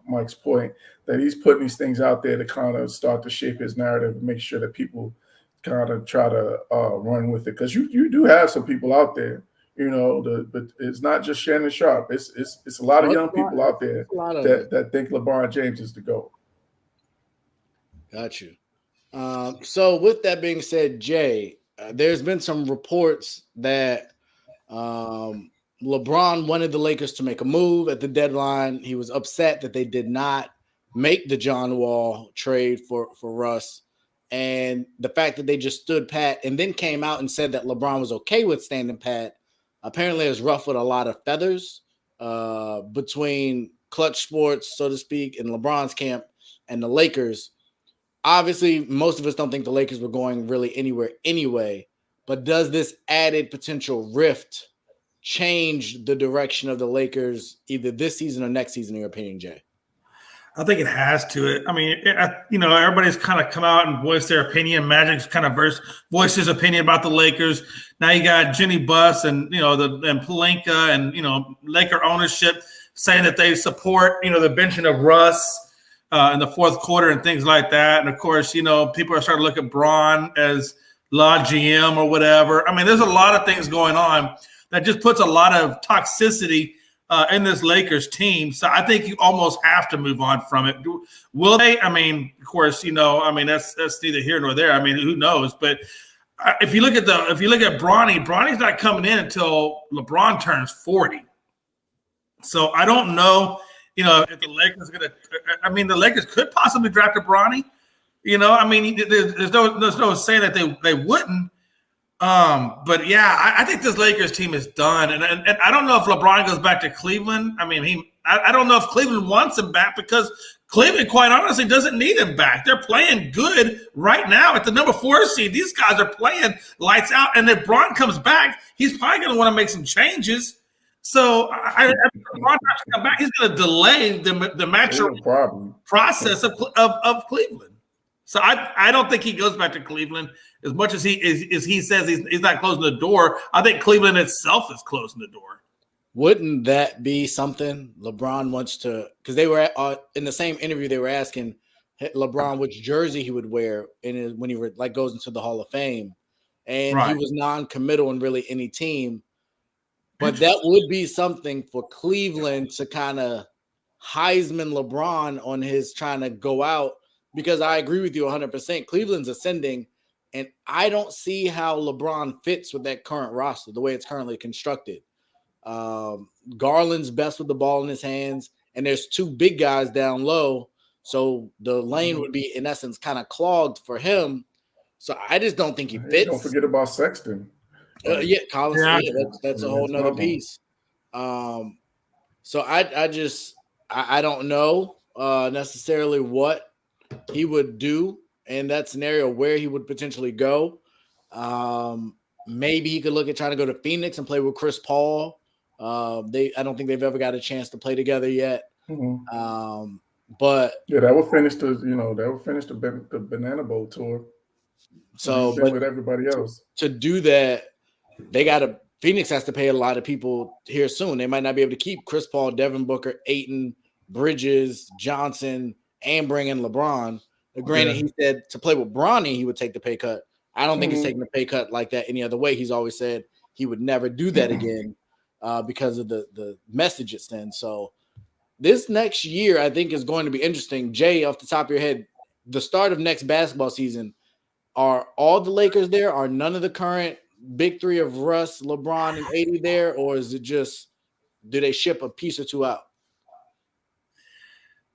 Mike's point, that he's putting these things out there to kind of start to shape his narrative and make sure that people kind of try to run with it. Because you do have some people out there, but it's not just Shannon Sharpe. It's a lot of young people out there that think LeBron James is the GOAT. Got you. So with that being said, Jay, there's been some reports that LeBron wanted the Lakers to make a move at the deadline. He was upset that they did not make the John Wall trade for Russ. And the fact that they just stood pat and then came out and said that LeBron was okay with standing pat apparently has ruffled a lot of feathers between Clutch Sports, so to speak, and LeBron's camp and the Lakers. Obviously, most of us don't think the Lakers were going really anywhere anyway, but does this added potential rift change the direction of the Lakers either this season or next season, in your opinion, Jay? I think it has to. I mean, everybody's kind of come out and voiced their opinion. Magic's kind of voiced his opinion about the Lakers. Now you got Jenny Buss and and Pelinka and Laker ownership saying that they support the benching of Russ in the fourth quarter and things like that. And of course, people are starting to look at Bron as La GM or whatever. I mean, there's a lot of things going on that just puts a lot of toxicity in this Lakers team. So I think you almost have to move on from it. Will they? I mean, of course, that's neither here nor there. I mean, who knows? But if you look at Bronny's not coming in until LeBron turns 40. So I don't know, if the Lakers are going to. I mean, the Lakers could possibly draft a Bronny. I mean, there's no saying that they wouldn't. But yeah, I think this Lakers team is done, and I don't know if LeBron goes back to Cleveland. I mean, I don't know if Cleveland wants him back because Cleveland, quite honestly, doesn't need him back. They're playing good right now at the number 4 seed. These guys are playing lights out, and if Bron comes back, he's probably going to want to make some changes. So if Bron has to come back, he's going to delay the maturation process of Cleveland. So I don't think he goes back to Cleveland as much as he says he's not closing the door. I think Cleveland itself is closing the door. Wouldn't that be something LeBron wants to? Because they were in the same interview, they were asking LeBron which jersey he would wear when he goes into the Hall of Fame, and he was non-committal in really any team. But that would be something for Cleveland to kind of Heisman LeBron on his trying to go out. Because I agree with you 100%. Cleveland's ascending, and I don't see how LeBron fits with that current roster, the way it's currently constructed. Garland's best with the ball in his hands, and there's 2 big guys down low, so the lane would be, in essence, kind of clogged for him. So I just don't think he fits. Don't forget about Sexton. Collins. Yeah, that's a whole nother piece. So I don't know necessarily what he would do in that scenario, where he would potentially go. Maybe he could look at trying to go to Phoenix and play with Chris Paul. I don't think they've ever got a chance to play together yet. Mm-hmm. But yeah, that will finish the Banana Boat tour. So, but with everybody else to do that, Phoenix has to pay a lot of people here soon. They might not be able to keep Chris Paul, Devin Booker, Ayton, Bridges, Johnson, and bring in LeBron. Granted, he said to play with Bronny, he would take the pay cut. I don't think he's taking the pay cut like that any other way. He's always said he would never do that again because of the message it sends. So this next year, I think, is going to be interesting. Jay, off the top of your head, the start of next basketball season, are all the Lakers there? Are none of the current big 3 of Russ, LeBron, and AD there? Or is it just, do they ship a piece or 2 out?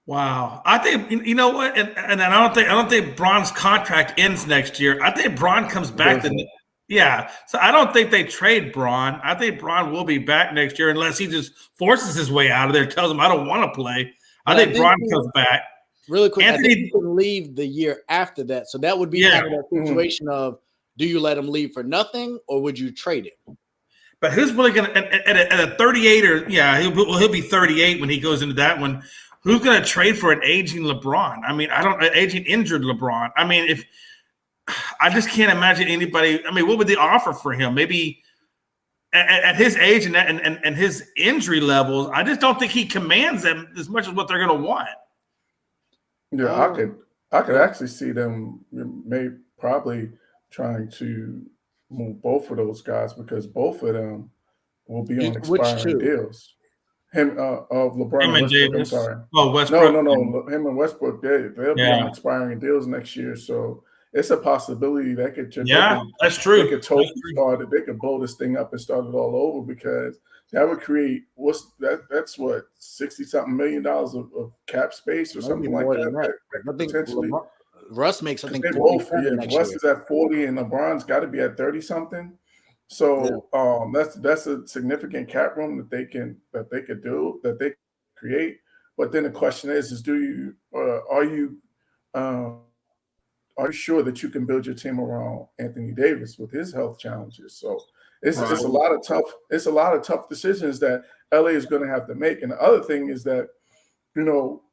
Wow, I think you know what, and I don't think Bron's contract ends next year. I think Bron comes back so I don't think they trade Bron. I think Bron will be back next year unless he just forces his way out of there, tells him I don't want to play. I think Bron comes back. Really quick, Anthony, I think he can leave the year after that, so that would be kind of that situation of, do you let him leave for nothing or would you trade him? But who's really going to at a 38 or he'll be 38 when he goes into that one. Who's going to trade for an aging LeBron? I mean, aging injured LeBron. I mean, I just can't imagine anybody. I mean, what would they offer for him? Maybe at his age and his injury levels, I just don't think he commands them as much as what they're going to want. Yeah, I could actually see them probably trying to move both of those guys because both of them will be on expiring deals. Him of LeBron and Westbrook. I'm sorry. Oh, Westbrook. No. Him and Westbrook, they'll be on expiring deals next year. So it's a possibility that could just that's true. They could they could blow this thing up and start it all over because that would create that's what $60-something million of cap space or something like that. I think Russ makes, I think, They both, 47 next Russ year. is at 40 and LeBron's got to be at 30 something. So that's a significant cap room that they could create. But then the question is do you um, are you sure that you can build your team around Anthony Davis with his health challenges? So it's Right. it's a lot of tough decisions that LA is going to have to make. And the other thing is that,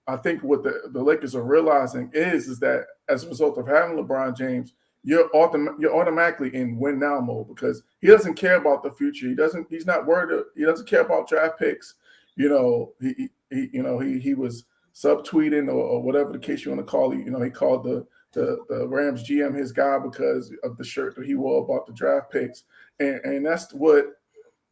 I think what the Lakers are realizing is that as a result of having LeBron James, you're automatically in win now mode because he doesn't care about the future. He's not worried. He doesn't care about draft picks. He was subtweeting or whatever the case you want to call it. He called the Rams GM his guy because of the shirt that he wore about the draft picks. And that's what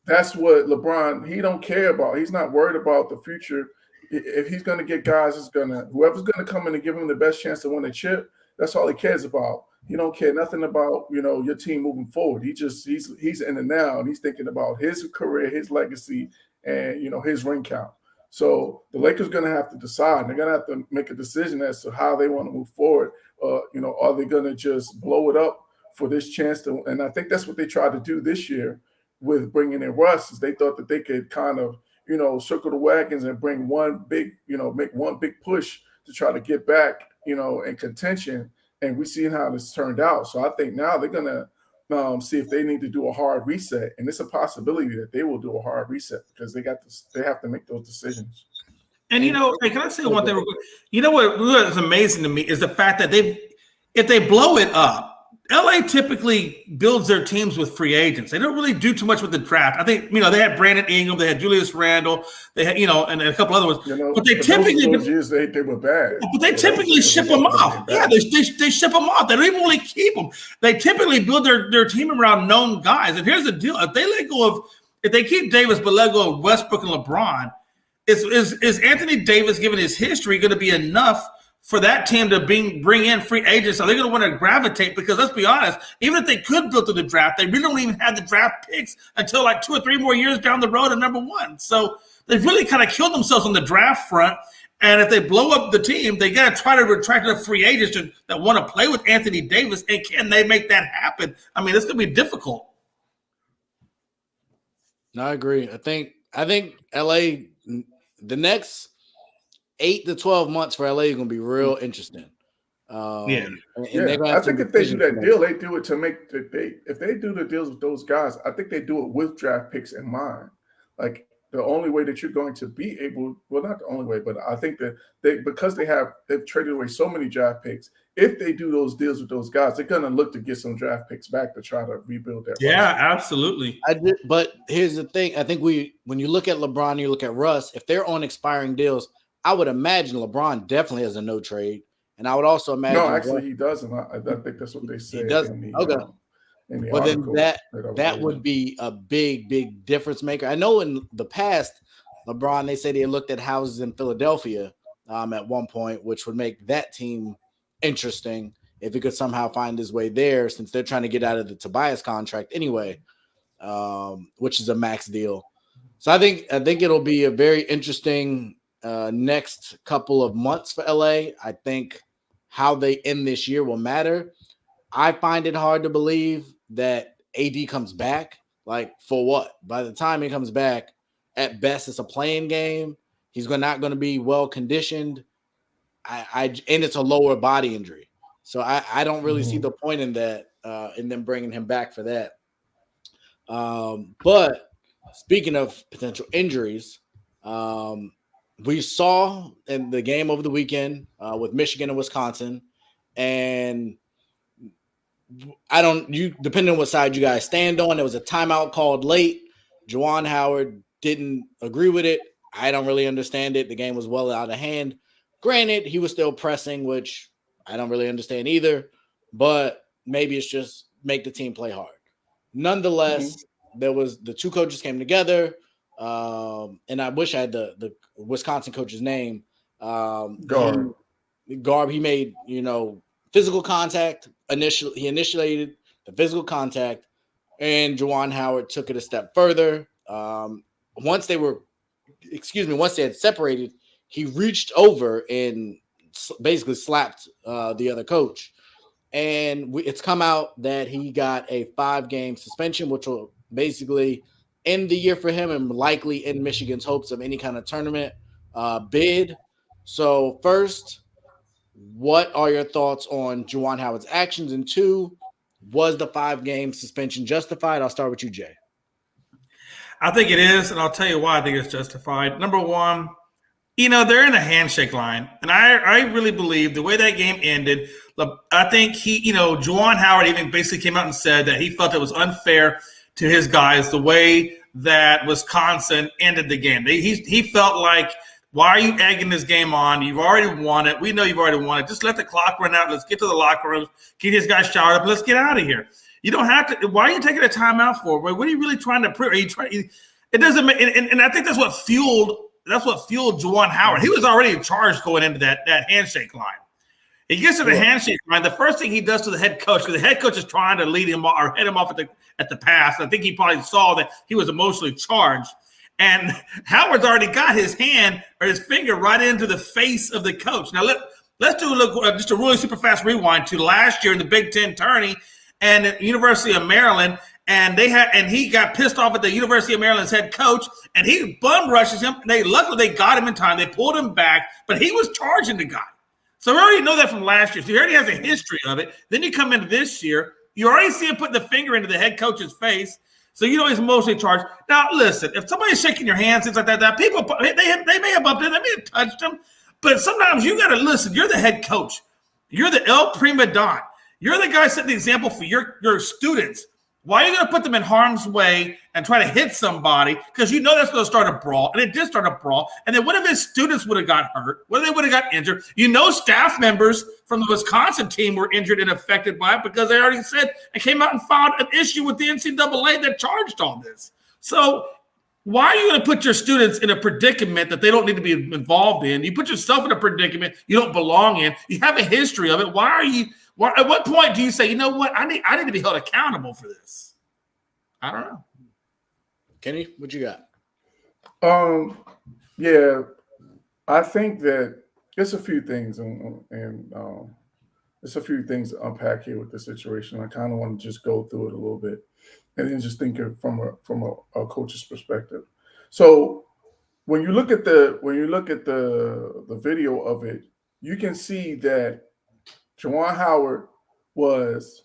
LeBron, he don't care about. He's not worried about the future. If he's going to get guys, whoever's going to come in and give him the best chance to win a chip, that's all he cares about. He don't care nothing about, your team moving forward. He's in the now, and he's thinking about his career, his legacy, and, his ring count. So the Lakers are going to have to decide. They're going to have to make a decision as to how they want to move forward. Are they going to just blow it up for this chance to? And I think that's what they tried to do this year with bringing in Russ. Is they thought that they could kind of, circle the wagons and bring make one big push to try to get back, in contention. And we've seen how this turned out. So I think now they're going to see if they need to do a hard reset. And it's a possibility that they will do a hard reset because they have to make those decisions. And, hey, can I say one thing real quick? What is amazing to me is the fact that if they blow it up, LA typically builds their teams with free agents. They don't really do too much with the draft. I think, they had Brandon Ingram, they had Julius Randle, they had, and a couple other ones. But they typically those years they were bad. But they typically ship them off. Yeah, they ship them off. They don't even really keep them. They typically build their team around known guys. And here's the deal: if they keep Davis but let go of Westbrook and LeBron, is Anthony Davis, given his history, going to be enough for that team to bring in free agents? Are they going to want to gravitate? Because let's be honest, even if they could build to the draft, they really don't even have the draft picks until like 2 or 3 more years down the road at number 1. So they've really kind of killed themselves on the draft front. And if they blow up the team, they got to try to attract the free agents that want to play with Anthony Davis. And can they make that happen? I mean, it's going to be difficult. No, I agree. I think LA, the next 8 to 12 months for LA is going to be real interesting. I think if they do that deal, they do it to make if they do the deals with those guys, I think they do it with draft picks in mind. Like the only way that you're going to be able, well, not the only way, but I think that because they've traded away so many draft picks, if they do those deals with those guys, they're going to look to get some draft picks back to try to rebuild their roster. roster. Absolutely. But here's the thing. I think when you look at LeBron, you look at Russ, if they're on expiring deals, I would imagine LeBron definitely has a no trade. And I would also imagine. No, actually, he doesn't. I think that's what they said. He doesn't. Okay. Well, then that would be a big, big difference maker. I know in the past, LeBron, they said he looked at houses in Philadelphia at one point, which would make that team interesting if he could somehow find his way there, since they're trying to get out of the Tobias contract anyway, which is a max deal. So I think it'll be a very interesting next couple of months for LA. I think how they end this year will matter. I find it hard to believe that AD comes back. Like, for what? By the time he comes back, at best, it's a playing game. He's not going to be well conditioned. And it's a lower body injury. So I don't really see the point in that, in them bringing him back for that. But speaking of potential injuries, we saw in the game over the weekend with Michigan and Wisconsin, and depending on what side you guys stand on, there was a timeout called late. Juwan Howard didn't agree with it. I don't really understand it. The game was well out of hand. Granted, he was still pressing, which I don't really understand either, but maybe it's just make the team play hard. Nonetheless, there was the two coaches came together, and I wish I had the Wisconsin coach's name. Garb, he made, physical contact. He initiated the physical contact, and Juwan Howard took it a step further. Once they had separated, he reached over and basically slapped the other coach. And it's come out that he got a 5-game suspension, which will basically end the year for him and likely end Michigan's hopes of any kind of tournament bid. So first, what are your thoughts on Juwan Howard's actions? And 2, was the 5-game suspension justified? I'll start with you, Jay. I think it is, and I'll tell you why I think it's justified. Number one, they're in a handshake line, and I really believe the way that game ended, I think Juwan Howard even basically came out and said that he felt it was unfair to his guys the way that Wisconsin ended the game. He felt like, why are you egging this game on? You've already won it. We know you've already won it. Just let the clock run out. Let's get to the locker room, get these guys showered up. Let's get out of here. You don't have to. Why are you taking a timeout for? What are you really trying to prove? Are you trying? It doesn't make. And I think that's what fueled Juwan Howard. He was already in charge going into that handshake line. He gets to the handshake line. The first thing he does to the head coach, because the head coach is trying to lead him or head him off at the pass. I think he probably saw that he was emotionally charged. And Howard's already got his hand or his finger right into the face of the coach. Now let's do just a really super fast rewind to last year in the Big Ten tourney and the University of Maryland, and he got pissed off at the University of Maryland's head coach, and he bum rushes him. Luckily they got him in time. They pulled him back, but he was charging the guy. So we already know that from last year. So he already has a history of it. Then you come into this year, you already see him putting the finger into the head coach's face. So he's emotionally charged. Now, listen, if somebody's shaking your hand, things like that, people, they may have bumped it, they may have touched them, but sometimes you got to listen. You're the head coach. You're the El Prima Don. You're the guy setting the example for your students. Why are you going to put them in harm's way and try to hit somebody? Because that's going to start a brawl, and it did start a brawl. And then what if his students would have got hurt? What if they would have got injured? Staff members from the Wisconsin team were injured and affected by it because they already said and came out and filed an issue with the NCAA that charged all this. So why are you going to put your students in a predicament that they don't need to be involved in? You put yourself in a predicament you don't belong in. You have a history of it. At what point do you say, you know what, I need to be held accountable for this? I don't know. Kenny, what you got? Yeah, I think that it's a few things, and there's a few things to unpack here with the situation. I kind of want to just go through it a little bit, and then just think of from a coach's perspective. So when you look at the video of it, you can see that Juwan Howard was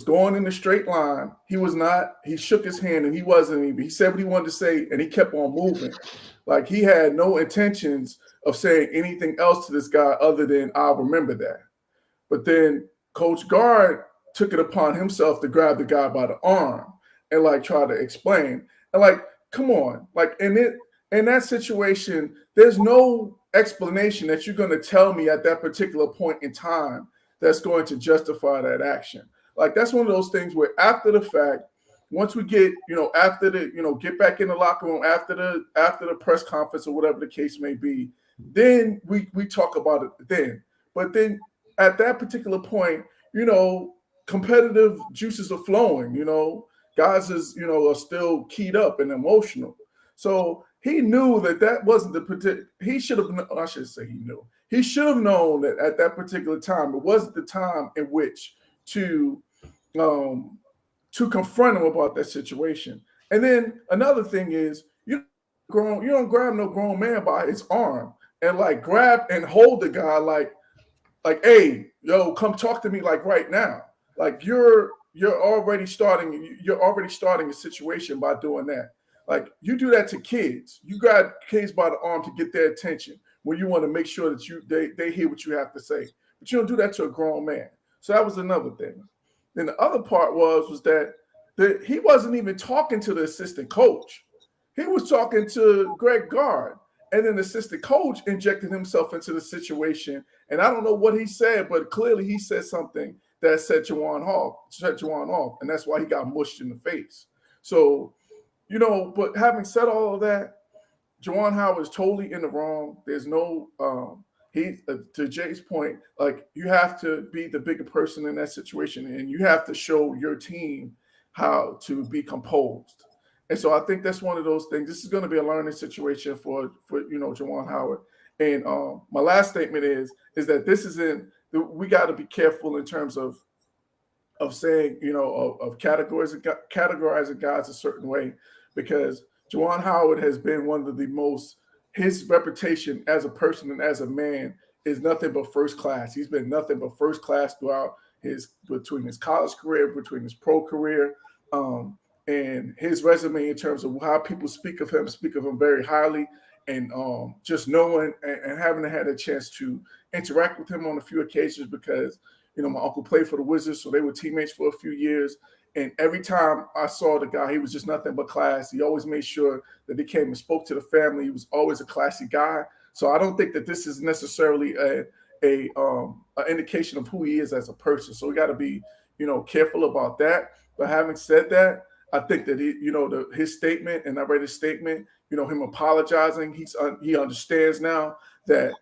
going in the straight line. He shook his hand and he said what he wanted to say and he kept on moving. Like he had no intentions of saying anything else to this guy other than I'll remember that. But then Coach Gard took it upon himself to grab the guy by the arm and try to explain. And come on, in that situation, there's no explanation that you're going to tell me at that particular point in time that's going to justify that action. That's one of those things where after the fact, once we get, get back in the locker room after the press conference or whatever the case may be, then we talk about it then. But then at that particular point, competitive juices are flowing, guys are still keyed up and emotional. So he knew that wasn't he should have, I should say he knew. He should have known that at that particular time, it wasn't the time in which to confront him about that situation. And then another thing is you don't grab no grown man by his arm and grab and hold the guy like, hey, yo, come talk to me right now. You're already starting a situation by doing that. You do that to kids. You grab kids by the arm to get their attention when you want to make sure that they hear what you have to say. But you don't do that to a grown man. So that was another thing. Then the other part was that he wasn't even talking to the assistant coach. He was talking to Greg Gard. And then the assistant coach injected himself into the situation. And I don't know what he said, but clearly he said something that set Juwan off. And that's why he got mushed in the face. So, but having said all of that, Juwan Howard is totally in the wrong. There's no, to Jay's point, you have to be the bigger person in that situation, and you have to show your team how to be composed. And so I think that's one of those things. This is going to be a learning situation for Juwan Howard. And my last statement is that this isn't. We got to be careful in terms of saying, of categorizing guys a certain way, because Juwan Howard has been one of the most. His reputation as a person and as a man is nothing but first class. He's been nothing but first class throughout between his college career, between his pro career, and his resume in terms of how people speak of him very highly. And just knowing and having had a chance to interact with him on a few occasions, because my uncle played for the Wizards, so they were teammates for a few years. And every time I saw the guy, he was just nothing but class. He always made sure that he came and spoke to the family. He was always a classy guy. So I don't think that this is necessarily an indication of who he is as a person. So we got to be, careful about that. But having said that, I think that his statement, and I read his statement, him apologizing, he understands now that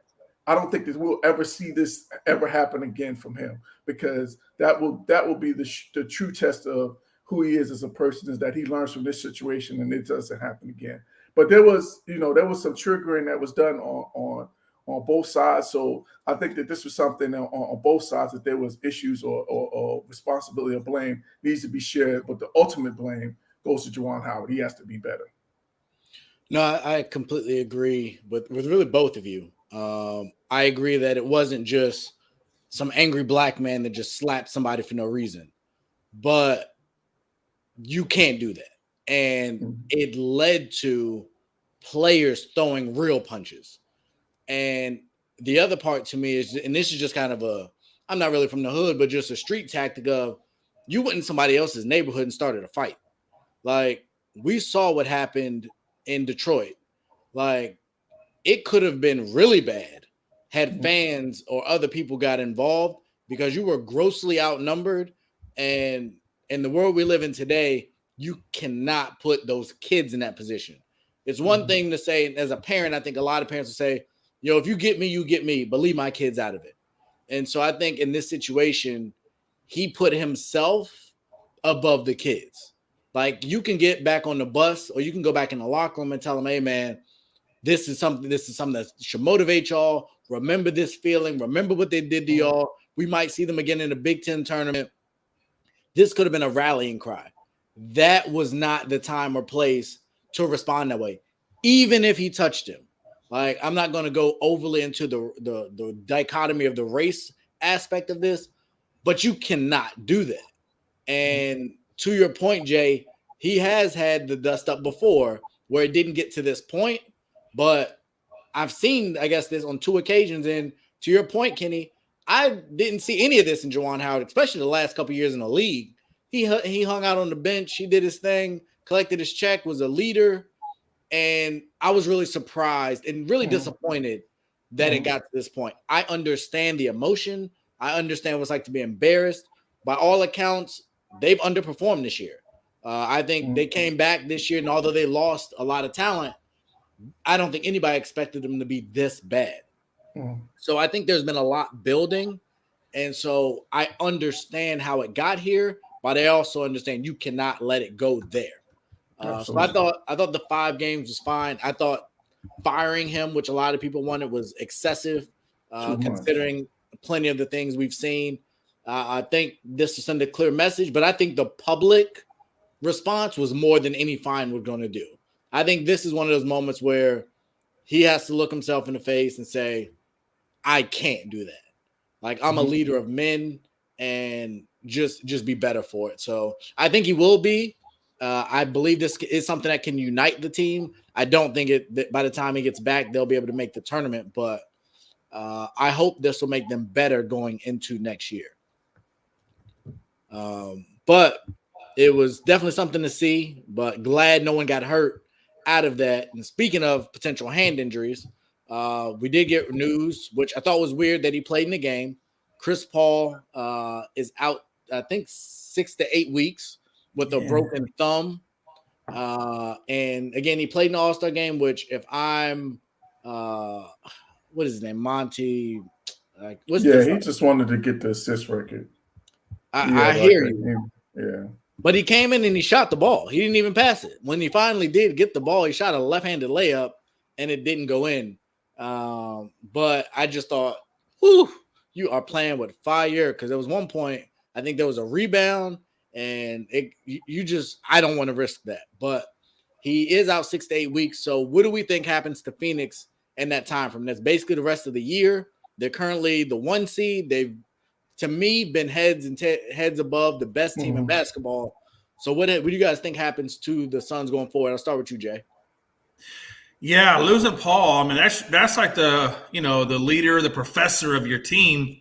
I don't think that we'll ever see this ever happen again from him, because that will be the true test of who he is as a person, is that he learns from this situation and it doesn't happen again. But there was some triggering that was done on both sides. So I think that this was something on both sides, that there was issues or responsibility or blame needs to be shared. But the ultimate blame goes to Juwan Howard. He has to be better. No, I completely agree with really both of you. I agree that it wasn't just some angry black man that just slapped somebody for no reason, but you can't do that. And it led to players throwing real punches. And the other part to me is, and this is just kind of I'm not really from the hood, but just a street tactic of, you went in somebody else's neighborhood and started a fight. Like, we saw what happened in Detroit. Like, it could have been really bad had fans or other people got involved, because you were grossly outnumbered. And in the world we live in today, you cannot put those kids in that position. It's one thing to say, as a parent, I think a lot of parents will say, if you get me, you get me, but leave my kids out of it. And so I think in this situation, he put himself above the kids. Like, you can get back on the bus, or you can go back in the locker room and tell them, hey, man, this is something that should motivate y'all. Remember this feeling. Remember what they did to y'all. We might see them again in the Big Ten tournament. This could have been a rallying cry. That was not the time or place to respond that way, even if he touched him. Like, I'm not going to go overly into the dichotomy of the race aspect of this, but you cannot do that. And to your point, Jay, he has had the dust up before where it didn't get to this point, but I've seen, I guess, this on 2 occasions. And to your point, Kenny, I didn't see any of this in Juwan Howard, especially the last couple of years in the league. He hung out on the bench. He did his thing, collected his check, was a leader. And I was really surprised and really disappointed that it got to this point. I understand the emotion. I understand what it's like to be embarrassed. By all accounts, they've underperformed this year. I think they came back this year, and although they lost a lot of talent, I don't think anybody expected them to be this bad. So I think there's been a lot building. And so I understand how it got here, but I also understand you cannot let it go there. So I thought the 5 games was fine. I thought firing him, which a lot of people wanted, was excessive, considering plenty of the things we've seen. I think this is send a clear message, but I think the public response was more than any fine we're going to do. I think this is one of those moments where he has to look himself in the face and say, I can't do that. Like, I'm a leader of men, and just be better for it. So I think he will be. I believe this is something that can unite the team. I don't think that by the time he gets back, they'll be able to make the tournament, but I hope this will make them better going into next year. But it was definitely something to see, but glad no one got hurt out of that. And speaking of potential hand injuries, we did get news, which I thought was weird, that he played in the game. Chris Paul is out, I think, 6 to 8 weeks with a broken thumb. And again, he played in the All-Star game, which if I'm what is his name? Monty. He just wanted to get the assist record. I hear you. Yeah. But he came in and he shot the ball. He didn't even pass it. When he finally did get the ball, he shot a left-handed layup and it didn't go in. But I just thought, whew, you are playing with fire, because there was one point I think there was a rebound, and I don't want to risk that. But he is out 6 to 8 weeks. So what do we think happens to Phoenix in that time frame? That's basically the rest of the year. They're currently the 1 seed. They've, to me, been heads above the best team in basketball. So what do you guys think happens to the Suns going forward? I'll start with you, Jay. Yeah, losing Paul. I mean, that's like the leader, the professor of your team.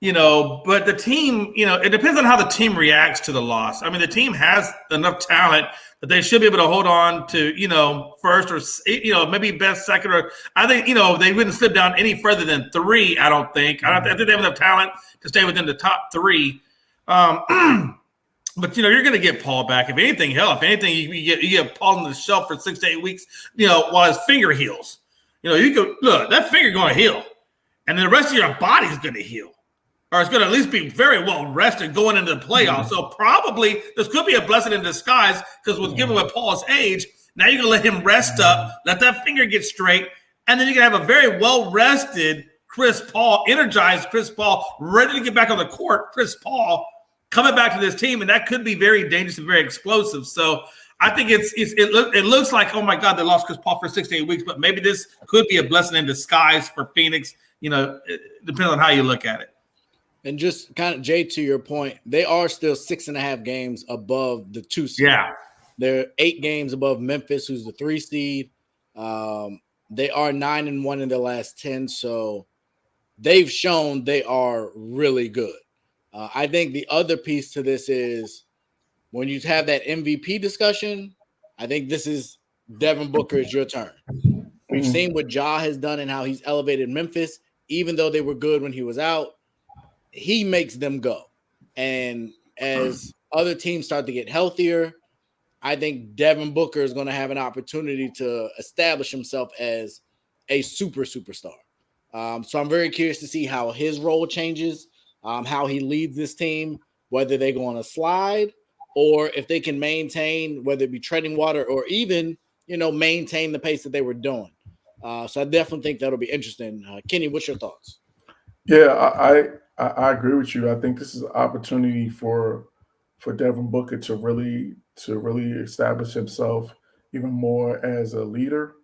But the team, it depends on how the team reacts to the loss. I mean, the team has enough talent that they should be able to hold on to, first or, maybe best, second, or I think, they wouldn't slip down any further than 3, I don't think. I think they have enough talent to stay within the top 3. But, you're going to get Paul back. If anything, you get Paul on the shelf for 6 to 8 weeks, while his finger heals. You go, look, that finger going to heal. And then the rest of your body is going to heal. Or it's going to at least be very well rested going into the playoffs. So probably this could be a blessing in disguise, because given with Paul's age, now you're going to let him rest up, let that finger get straight, and then you're going to have a very well-rested Chris Paul, energized Chris Paul, ready to get back on the court, Chris Paul, coming back to this team, and that could be very dangerous and very explosive. So I think it looks like, oh, my God, they lost Chris Paul for 6 to 8 weeks, but maybe this could be a blessing in disguise for Phoenix, depending on how you look at it. And just kind of, Jay, to your point, they are still 6.5 games above the 2 seed. Yeah. They're 8 games above Memphis, who's the 3 seed. They are 9-1 in their last 10. So they've shown they are really good. I think the other piece to this is when you have that MVP discussion, I think this is Devin Booker is your turn. We've seen what Ja has done and how he's elevated Memphis, even though they were good when he was out. He makes them go. And as other teams start to get healthier, I think Devin Booker is going to have an opportunity to establish himself as a superstar. So I'm very curious to see how his role changes, how he leads this team, whether they go on a slide or if they can maintain, whether it be treading water or even, maintain the pace that they were doing. So I definitely think that'll be interesting. Kenny, what's your thoughts? Yeah, I agree with you. I think this is an opportunity for Devin Booker to really establish himself even more as a leader,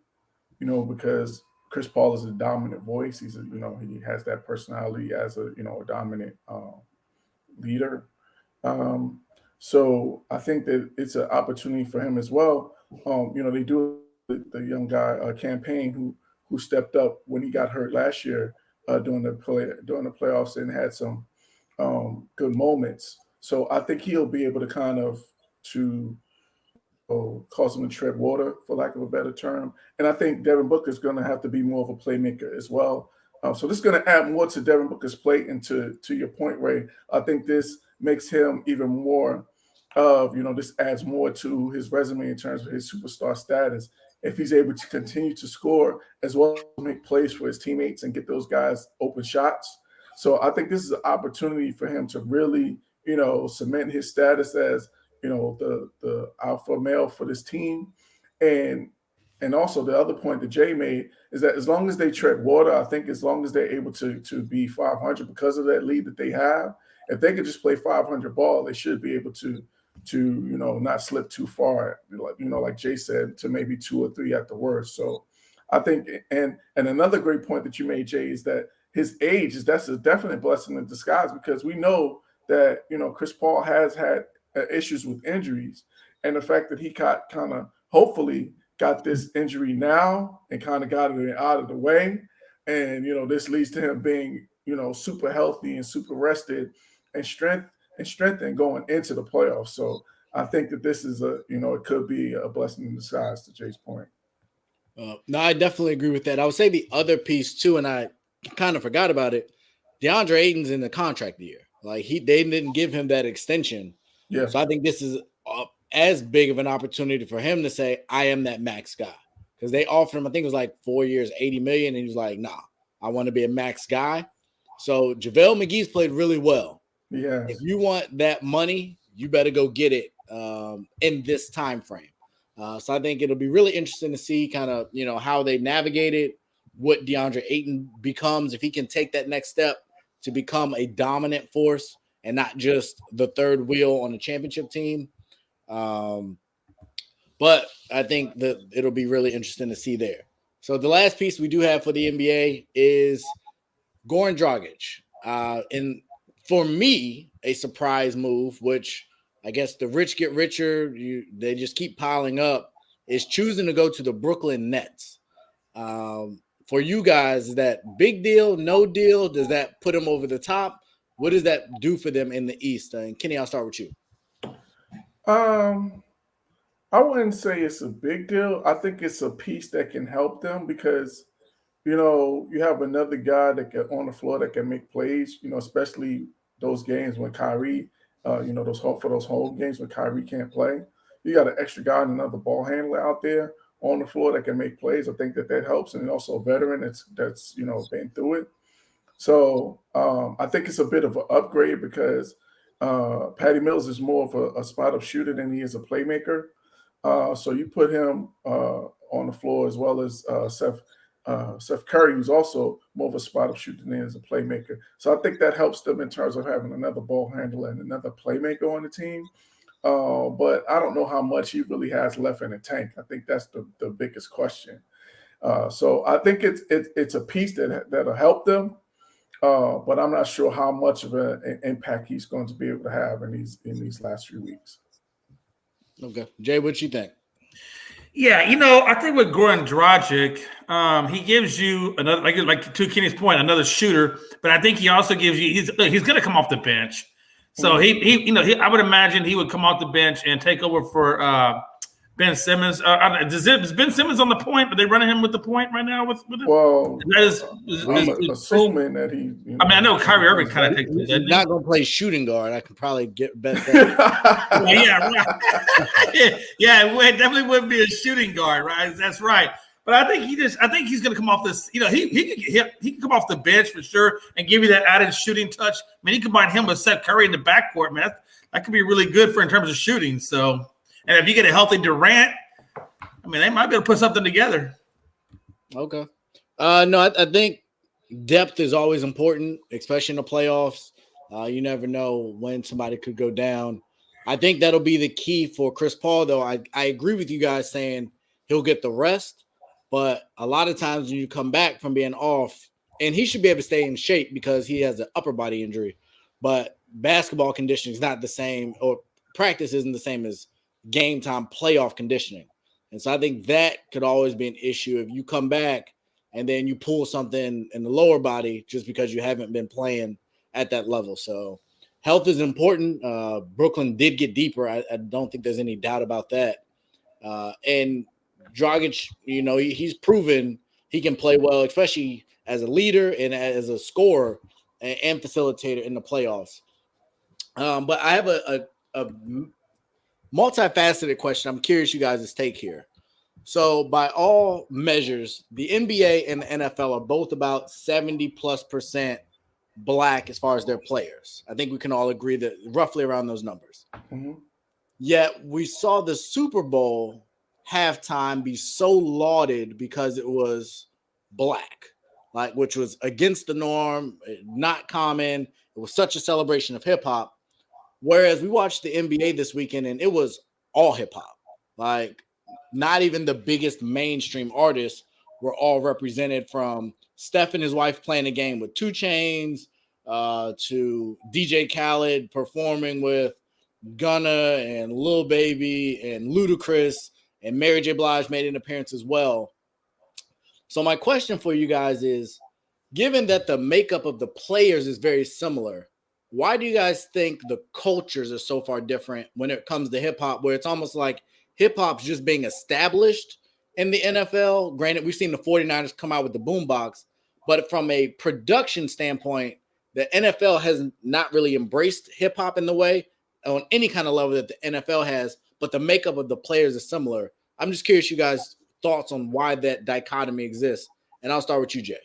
because Chris Paul is a dominant voice. He's he has that personality as a dominant leader. So I think that it's an opportunity for him as well. They do the young guy campaign who stepped up when he got hurt last year. During the playoffs and had some good moments. So I think he'll be able to kind of cause them to tread water, for lack of a better term. And I think Devin Booker is going to have to be more of a playmaker as well. So this is going to add more to Devin Booker's plate. And to your point, Ray, I think this makes him even more of, this adds more to his resume in terms of his superstar status. If he's able to continue to score as well as make plays for his teammates and get those guys open shots. So I think this is an opportunity for him to really, cement his status as, the alpha male for this team. And also the other point that Jay made is that as long as they tread water, I think as long as they're able to be 500 because of that lead that they have, if they could just play 500 ball, they should be able to not slip too far, like Jay said, to maybe 2 or 3 at the worst. So I think, and another great point that you made, Jay, is that his age that's a definite blessing in disguise, because we know that, Chris Paul has had issues with injuries, and the fact that he hopefully got this injury now and kind of got it out of the way. And, this leads to him being, super healthy and super rested and strengthened going into the playoffs. So I think that this is it could be a blessing in disguise, to Jay's point. No, I definitely agree with that. I would say the other piece too, and I kind of forgot about it, DeAndre Ayton's in the contract year. Like they didn't give him that extension. Yeah. So I think this is as big of an opportunity for him to say, I am that max guy. Because they offered him, I think it was like 4 years, $80 million. And he was like, nah, I want to be a max guy. So JaVale McGee's played really well. Yeah. If you want that money, you better go get it in this time frame. So I think it'll be really interesting to see kind of, how they navigate it. what DeAndre Ayton becomes, if he can take that next step to become a dominant force and not just the third wheel on a championship team. But I think that it'll be really interesting to see there. So the last piece we do have for the NBA is Goran Dragic. And for me, a surprise move, which I guess the rich get richer, they just keep piling up, is choosing to go to the Brooklyn Nets. For you guys, is that big deal, no deal? Does that put them over the top? What does that do for them in the East? And Kenny, I'll start with you. I wouldn't say it's a big deal. I think it's a piece that can help them because, you have another guy that can on the floor that can make plays, especially those games when Kyrie, those home games when Kyrie can't play. You got an extra guy and another ball handler out there on the floor that can make plays. I think that helps. And also a veteran that's been through it. So I think it's a bit of an upgrade because Patty Mills is more of a spot-up shooter than he is a playmaker. So you put him on the floor as well as Seth Curry, who's also more of a spot-up shooter than he is a playmaker. So I think that helps them in terms of having another ball handler and another playmaker on the team. But I don't know how much he really has left in the tank. I think that's the biggest question. So I think it's a piece that'll help them. But I'm not sure how much of an impact he's going to be able to have in these last few weeks. Okay. Jay, what you think? Yeah, I think with Goran Dragic, he gives you another, like to Kenny's point, another shooter. But I think he also gives you he's going to come off the bench, so I would imagine he would come off the bench and take over for Ben Simmons. Is Ben Simmons on the point? Are they running him with the point right now? With him? Well, I'm assuming that he. I know Kyrie Irving kind of takes it. He's not going to play shooting guard. I can probably bet that. Yeah, right. Yeah, it definitely wouldn't be a shooting guard, right? That's right. But I think he's going to come off this. He can come off the bench for sure and give you that added shooting touch. I mean, he combine him with Seth Curry in the backcourt, man. That could be really good in terms of shooting. So. And if you get a healthy Durant, they might be able to put something together. Okay. No, I think depth is always important, especially in the playoffs. You never know when somebody could go down. I think that'll be the key for Chris Paul, though. I agree with you guys saying he'll get the rest, but a lot of times when you come back from being off, and he should be able to stay in shape because he has an upper body injury, but basketball conditioning is not the same, or practice isn't the same as game time playoff conditioning. And so I think that could always be an issue if you come back and then you pull something in the lower body just because you haven't been playing at that level. So health is important. Brooklyn did get deeper. I don't think there's any doubt about that. And Dragic, he's proven he can play well, especially as a leader and as a scorer and facilitator in the playoffs. But I have a multifaceted question. I'm curious you guys' take here. So by all measures, the NBA and the NFL are both about 70+% black as far as their players. I think we can all agree that roughly around those numbers. Mm-hmm. Yet we saw the Super Bowl halftime be so lauded because it was black, which was against the norm, not common. It was such a celebration of hip hop. Whereas we watched the NBA this weekend and it was all hip hop, not even the biggest mainstream artists were all represented, from Steph and his wife playing a game with 2 Chainz to DJ Khaled performing with Gunna and Lil Baby and Ludacris, and Mary J. Blige made an appearance as well. So my question for you guys is, given that the makeup of the players is very similar, why do you guys think the cultures are so far different when it comes to hip hop, where it's almost like hip hop's just being established in the NFL? Granted, we've seen the 49ers come out with the boombox, but from a production standpoint, the NFL has not really embraced hip hop in the way on any kind of level that the NFL has, but the makeup of the players is similar. I'm just curious you guys' thoughts on why that dichotomy exists. And I'll start with you, Jay.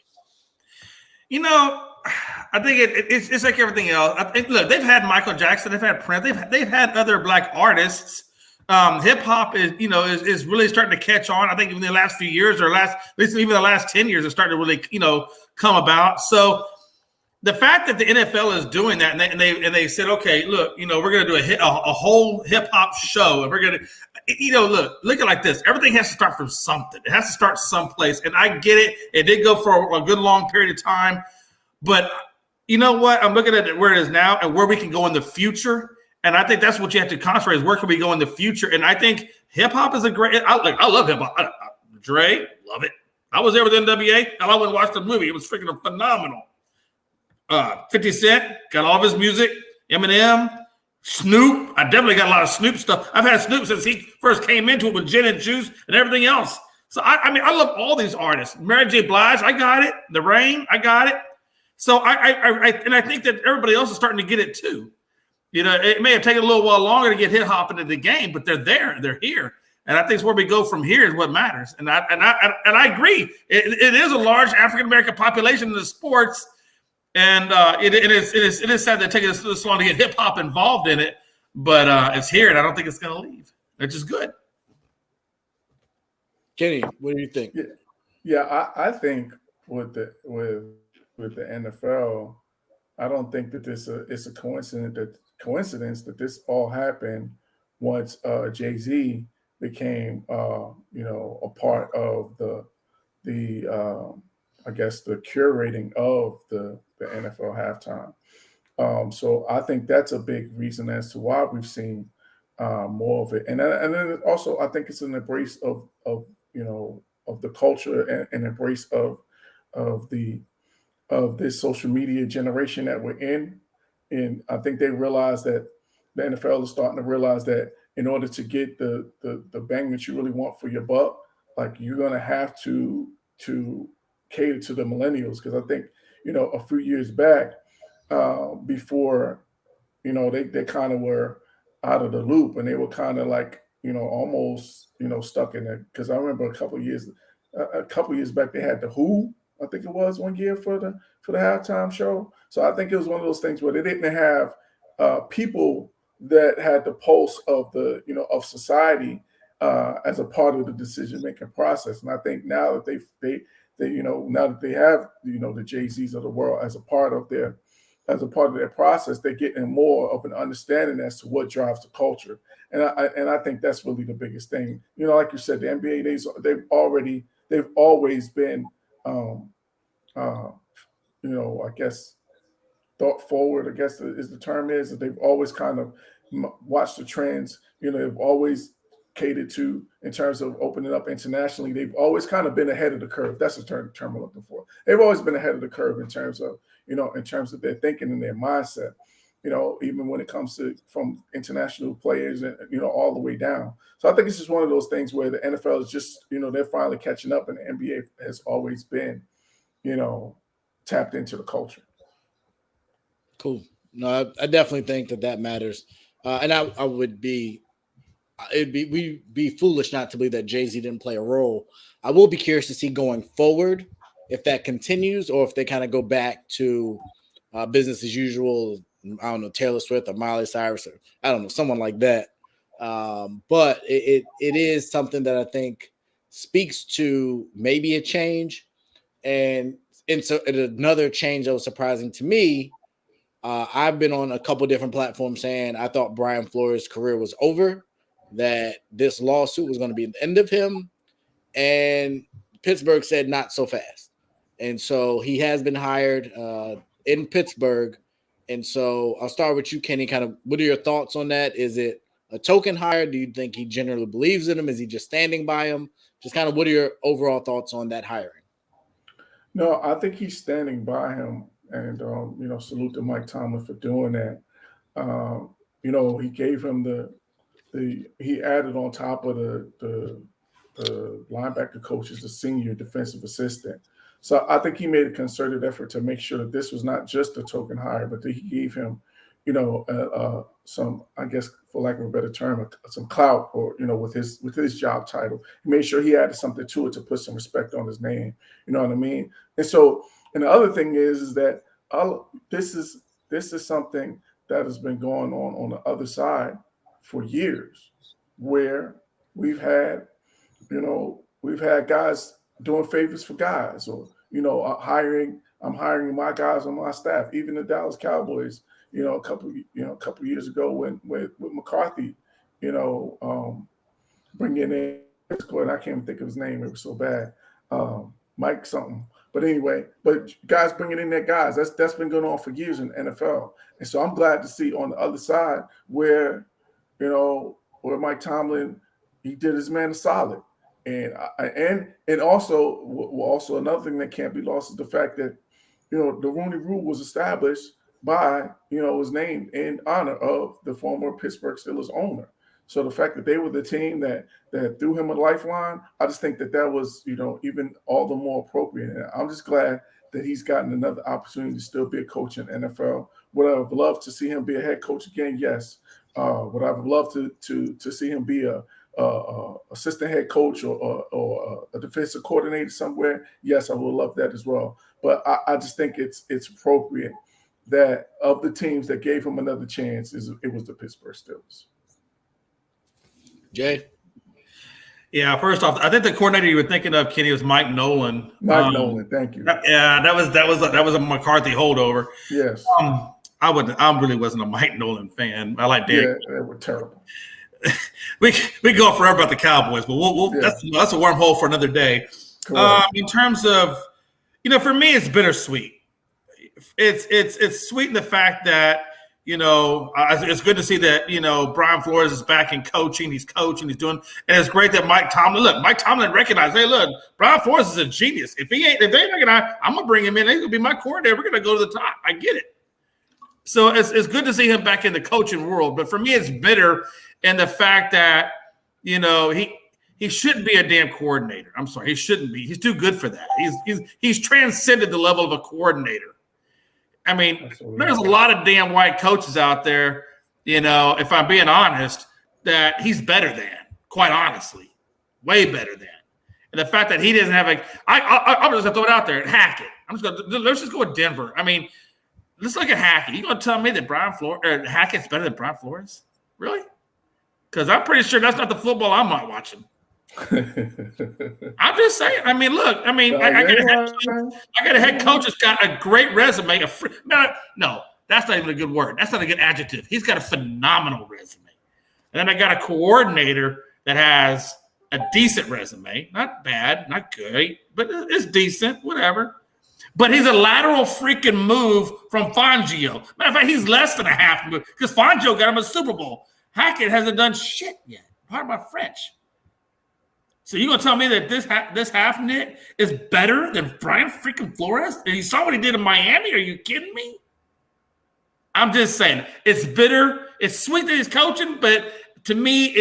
I think it's like everything else. I think, look, they've had Michael Jackson, they've had Prince, they've had other black artists Hip hop is really starting to catch on. I think even the last few years, at least even the last 10 years, it's starting to really come about. So the fact that the NFL is doing that, and they said, okay, look, we're going to do a whole hip hop show, and we're going to, look at it like this. Everything has to start from something. It has to start someplace, and I get it. It did go for a good long period of time, but you know what? I'm looking at it where it is now and where we can go in the future. And I think that's what you have to concentrate is where can we go in the future? And I think hip hop is a great. I love hip hop. Dre, love it. I was there with NWA, and I went and watched the movie. It was freaking phenomenal. 50 Cent got all of his music. Eminem, Snoop. I definitely got a lot of Snoop stuff. I've had Snoop since he first came into it with Gin and Juice and everything else. So I love all these artists. Mary J. Blige, I got it. The Rain, I got it. So I think that everybody else is starting to get it too. It may have taken a little while longer to get hip hop into the game, but they're there, they're here, and I think it's where we go from here is what matters. And I agree. It is a large African American population in the sports, and it is sad that it's taking us this long to get hip hop involved in it, but it's here, and I don't think it's going to leave, which is good. Kenny, what do you think? Yeah, I think with the NFL, I don't think that it's a coincidence that this all happened once Jay-Z became a part of the I guess the curating of the NFL halftime. So I think that's a big reason as to why we've seen more of it, and then also I think it's an embrace of the culture and embrace of this social media generation that we're in. And I think they realize that the NFL is starting to realize that in order to get the bang that you really want for your buck, like you're going to have to cater to the millennials. Because I think, a few years back, before, they kind of were out of the loop and they were kind of like, almost, stuck in it. Because I remember a couple of years back, they had the Who, I think it was one year for the halftime show. So I think it was one of those things where they didn't have people that had the pulse of of society as a part of the decision making process. And I think now that they now that they have the Jay-Z's of the world as a part of their process, they're getting more of an understanding as to what drives the culture. And I think that's really the biggest thing. Like you said, the NBA they've always been I guess thought forward, I guess is the term is that they've always kind of watched the trends, they've always catered to in terms of opening up internationally. They've always kind of been ahead of the curve. That's the term I'm looking for. They've always been ahead of the curve in terms of their thinking and their mindset, even when it comes to from international players and, all the way down. So I think it's just one of those things where the NFL is just, they're finally catching up, and the NBA has always been, tapped into the culture. Cool. No, I definitely think that matters. And we'd be foolish not to believe that Jay-Z didn't play a role. I will be curious to see going forward if that continues or if they kind of go back to business as usual. I don't know, Taylor Swift or Miley Cyrus or I don't know, someone like that. But it is something that I think speaks to maybe a change. And so another change that was surprising to me, I've been on a couple different platforms saying I thought Brian Flores' career was over, that this lawsuit was going to be the end of him. And Pittsburgh said not so fast. And so he has been hired in Pittsburgh. And so I'll start with you, Kenny. Kind of, what are your thoughts on that? Is it a token hire? Do you think he generally believes in him? Is he just standing by him? Just kind of, what are your overall thoughts on that hiring? No, I think he's standing by him, and salute to Mike Tomlin for doing that. He gave him he added on top of the linebacker coaches the senior defensive assistant. So I think he made a concerted effort to make sure that this was not just a token hire, but that he gave him, some, I guess, for lack of a better term, some clout, or with his job title. He made sure he added something to it to put some respect on his name. You know what I mean? And so, and the other thing is that this is something that has been going on the other side for years, where we've had, we've had guys doing favors for guys, or I'm hiring my guys on my staff. Even the Dallas Cowboys, a couple years ago when with McCarthy, bringing in, and I can't think of his name. It was so bad, Mike something. But anyway, guys bringing in their guys. That's been going on for years in the NFL, and so I'm glad to see on the other side where where Mike Tomlin, he did his man a solid. And also another thing that can't be lost is the fact that the Rooney Rule was established by was named in honor of the former Pittsburgh Steelers owner. So the fact that they were the team that threw him a lifeline, I just think that was even all the more appropriate. And I'm just glad that he's gotten another opportunity to still be a coach in the NFL. Would I have loved to see him be a head coach again? Yes. Would I have loved to see him be a assistant head coach or a defensive coordinator somewhere? Yes, I would love that as well. But I just think it's appropriate that of the teams that gave him another chance, it was the Pittsburgh Steelers. Jay? Yeah, first off, I think the coordinator you were thinking of, Kenny, was Mike Nolan. Mike Nolan, thank you. Yeah, that was a McCarthy holdover. Yes. I really wasn't a Mike Nolan fan. I like Derek. Yeah, they were terrible. we go forever about the Cowboys, but that's a wormhole for another day. In terms of, for me, it's bittersweet. It's sweet in the fact that it's good to see that Brian Flores is back in coaching. He's coaching. He's doing, and it's great that Mike Tomlin recognized. Hey, look, Brian Flores is a genius. If they recognize, I'm gonna bring him in. He's gonna be my coordinator. We're gonna go to the top. I get it. So it's good to see him back in the coaching world. But for me, it's bitter in the fact that he shouldn't be a damn coordinator. I'm sorry, he shouldn't be. He's too good for that. He's transcended the level of a coordinator. I mean, there's a lot of damn white coaches out there, if I'm being honest, that he's better than, quite honestly, way better than. And the fact that he doesn't have I'm just going to throw it out there and Hackett. Let's just go with Denver. I mean, let's look at Hackett. You going to tell me that Hackett's better than Brian Flores? Really? Because I'm pretty sure that's not the football I'm not watching. I'm just saying. I mean, look. I mean, I got a head coach that's got a great resume. No, that's not even a good word. That's not a good adjective. He's got a phenomenal resume. And then I got a coordinator that has a decent resume. Not bad, not great, but it's decent, whatever. But he's a lateral freaking move from Fangio. Matter of fact, he's less than a half move because Fangio got him a Super Bowl. Hackett hasn't done shit yet. Pardon my French. So you're going to tell me that this half-nit is better than Brian freaking Flores? And you saw what he did in Miami? Are you kidding me? I'm just saying. It's bitter. It's sweet that he's coaching, but to me,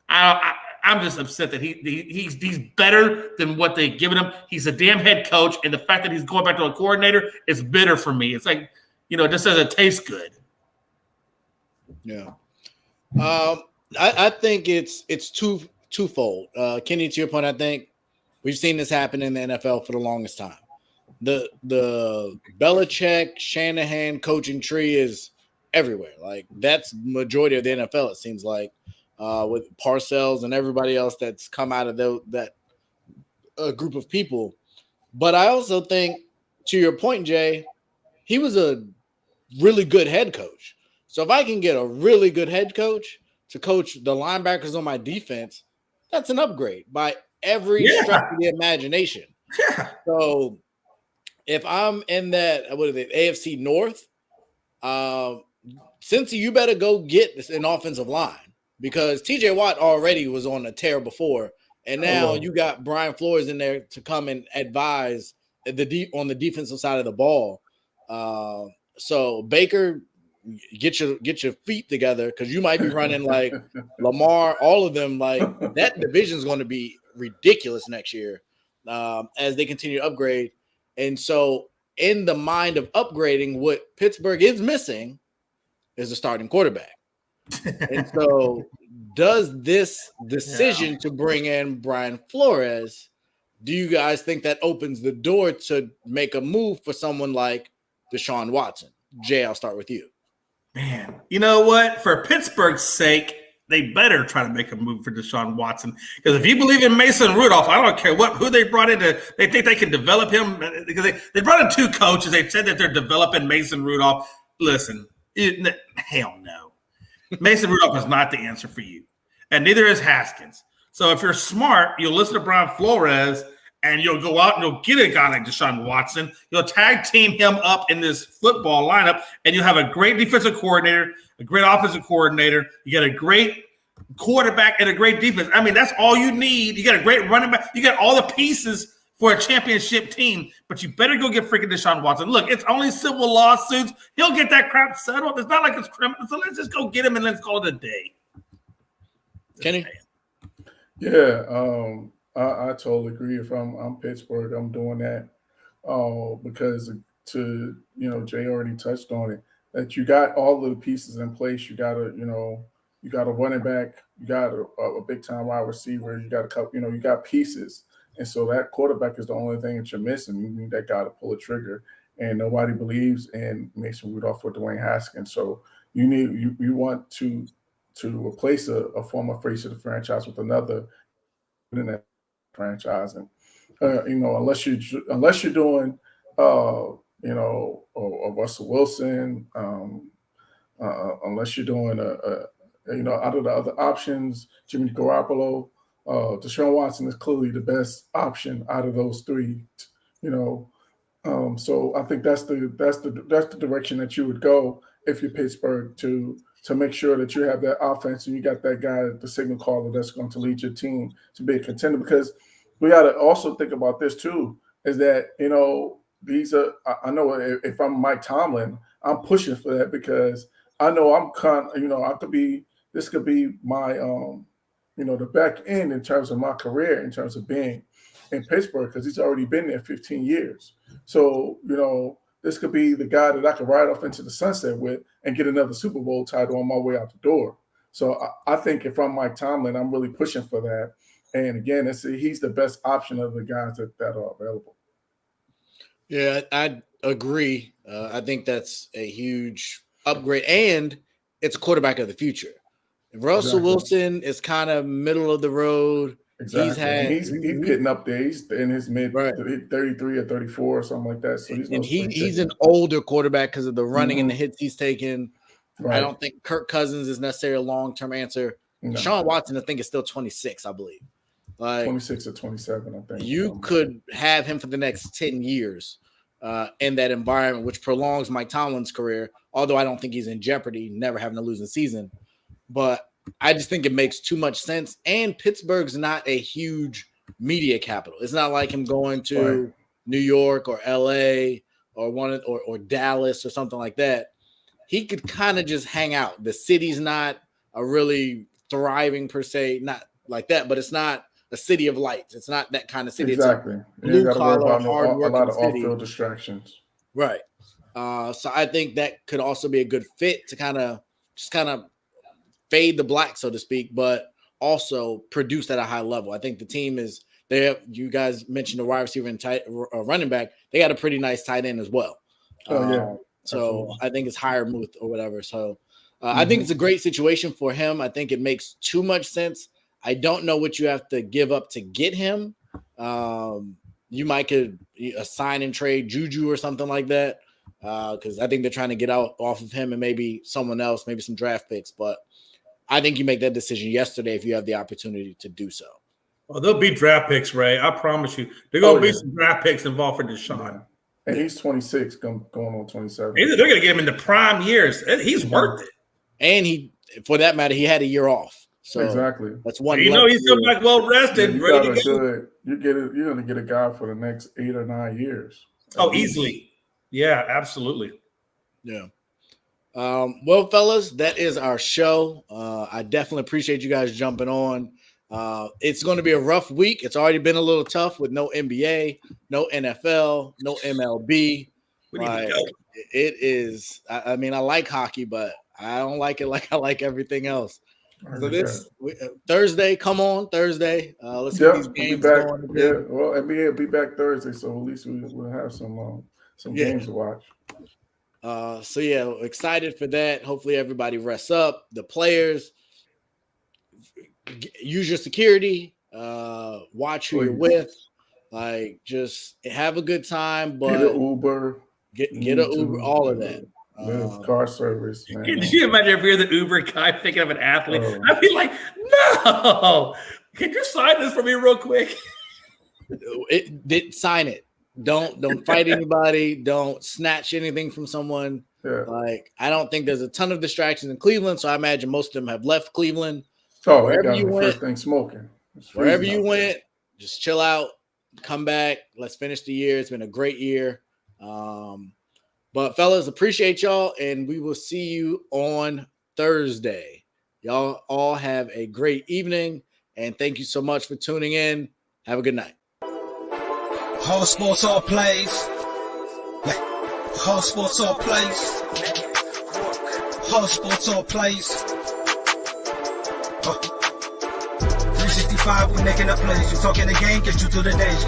I'm just upset that he's better than what they've given him. He's a damn head coach, and the fact that he's going back to a coordinator is bitter for me. It's like, it just doesn't taste good. Yeah. I think it's twofold. Kenny, to your point, I think we've seen this happen in the NFL for the longest time. The Belichick, Shanahan coaching tree is everywhere. Like that's majority of the NFL, it seems like, with Parcells and everybody else that's come out of that group of people. But I also think, to your point, Jay, he was a really good head coach. So if I can get a really good head coach to coach the linebackers on my defense, that's an upgrade by every stretch of the imagination. Yeah. So if I'm in that, AFC North, Cincy, you better go get an offensive line because TJ Watt already was on a tear before, and now you got Brian Flores in there to come and advise on the defensive side of the ball. So Baker, get your feet together because you might be running like Lamar, all of them. Like that division is going to be ridiculous next year as they continue to upgrade. And so in the mind of upgrading, what Pittsburgh is missing is a starting quarterback. And so does this decision to bring in Brian Flores, do you guys think that opens the door to make a move for someone like Deshaun Watson? Jay, I'll start with you. Man, you know what? For Pittsburgh's sake, they better try to make a move for Deshaun Watson. Because if you believe in Mason Rudolph, I don't care who they brought in. They think they can develop him because they brought in 2 coaches. They said that they're developing Mason Rudolph. Listen, hell no. Mason Rudolph is not the answer for you, and neither is Haskins. So if you're smart, you'll listen to Brian Flores, and you'll go out and you'll get a guy like Deshaun Watson. You'll tag team him up in this football lineup, and you'll have a great defensive coordinator, a great offensive coordinator. You got a great quarterback and a great defense. I mean, that's all you need. You got a great running back. You got all the pieces for a championship team, but you better go get freaking Deshaun Watson. Look, it's only civil lawsuits. He'll get that crap settled. It's not like it's criminal. So let's just go get him and let's call it a day. Kenny? Yeah, I totally agree. If I'm Pittsburgh, I'm doing that because Jay already touched on it. That you got all of the pieces in place. You got a running back. You got a big time wide receiver. You got a couple. You got pieces. And so that quarterback is the only thing that you're missing. You need that guy to pull a trigger. And nobody believes in Mason Rudolph or Dwayne Haskins. So you want to replace a former face of the franchise with another in that franchise. And unless you're doing a Russell Wilson, unless you're doing out of the other options, Jimmy Garoppolo. Deshaun Watson is clearly the best option out of those 3, So I think that's the direction that you would go if you're Pittsburgh to make sure that you have that offense and you got that guy, the signal caller, that's going to lead your team to be a contender. Because we got to also think about this too, is that these are. I know if I'm Mike Tomlin, I'm pushing for that because I know this could be my the back end in terms of my career, in terms of being in Pittsburgh, because he's already been there 15 years. So, this could be the guy that I could ride off into the sunset with and get another Super Bowl title on my way out the door. So I think if I'm Mike Tomlin, I'm really pushing for that. And again, he's the best option of the guys that are available. Yeah, I agree. I think that's a huge upgrade, and it's a quarterback of the future. Russell Wilson is kind of middle of the road. Exactly. He's getting up there. He's in his mid 33 or 34 or something like that. So he's an older quarterback because of the running and the hits he's taken. Right. I don't think Kirk Cousins is necessarily a long-term answer. No. Deshaun Watson, I think, is still 26, I believe. 26 or 27, I think. You could have him for the next 10 years in that environment, which prolongs Mike Tomlin's career, although I don't think he's in jeopardy, never having a losing season. But I just think it makes too much sense. And Pittsburgh's not a huge media capital. It's not like him going to New York or LA or Dallas or something like that. He could kind of just hang out. The city's not a really thriving per se, not like that, but it's not a city of lights. It's not that kind of city. Exactly. It's a blue-collar, a lot of off-field distractions. Right. So I think that could also be a good fit to kind of fade the black, so to speak, but also produce at a high level. I think the team is there. You guys mentioned the wide receiver and running back. They got a pretty nice tight end as well. So absolutely. I think it's Hiremuth or whatever. So I think it's a great situation for him. I think it makes too much sense. I don't know what you have to give up to get him. You might could sign and trade Juju or something like that because I think they're trying to get out off of him and maybe someone else, maybe some draft picks. But I think you make that decision yesterday if you have the opportunity to do so. Well, there'll be draft picks, Ray. I promise you. There's going to be some draft picks involved for Deshaun. Yeah. And he's 26, going on 27. They're going to get him in the prime years. He's worth it. And for that matter, he had a year off. So exactly. That's one. He's coming back well rested. Ready to go. You're going to get a guy for the next 8 or 9 years. Oh, easily. Yeah, absolutely. Yeah. Well, fellas, that is our show. I definitely appreciate you guys jumping on. It's going to be a rough week. It's already been a little tough with no NBA, no NFL, no MLB. It is. I mean, I like hockey, but I don't like it like I like everything else. So Thursday, come on Thursday. Let's get these games going. Yeah, well, NBA will be back Thursday, so at least we'll have some games to watch. So yeah, excited for that. Hopefully everybody rests up. The players, use your security, watch who you're Please. with, like just have a good time, Get but an Uber. get Need an to, Uber, all of that. Live car service, man. Did you imagine if you're the Uber guy picking up an athlete? Oh. I'd be like, no. Can you sign this for me real quick? Sign it. Don't fight anybody. Don't snatch anything from someone. Yeah. Like, I don't think there's a ton of distractions in Cleveland, so I imagine most of them have left Cleveland. Oh, Wherever they you got the went- first thing smoking. It's Wherever freezing you out there. went, just chill out, come back. Let's finish the year. It's been a great year. But fellas, appreciate y'all, and we will see you on Thursday. Y'all all have a great evening, and thank you so much for tuning in. Have a good night. Whole sports all plays. Whole sports all plays. Whole sports all plays. 365, we making up plays. You talking the game, get you to the days.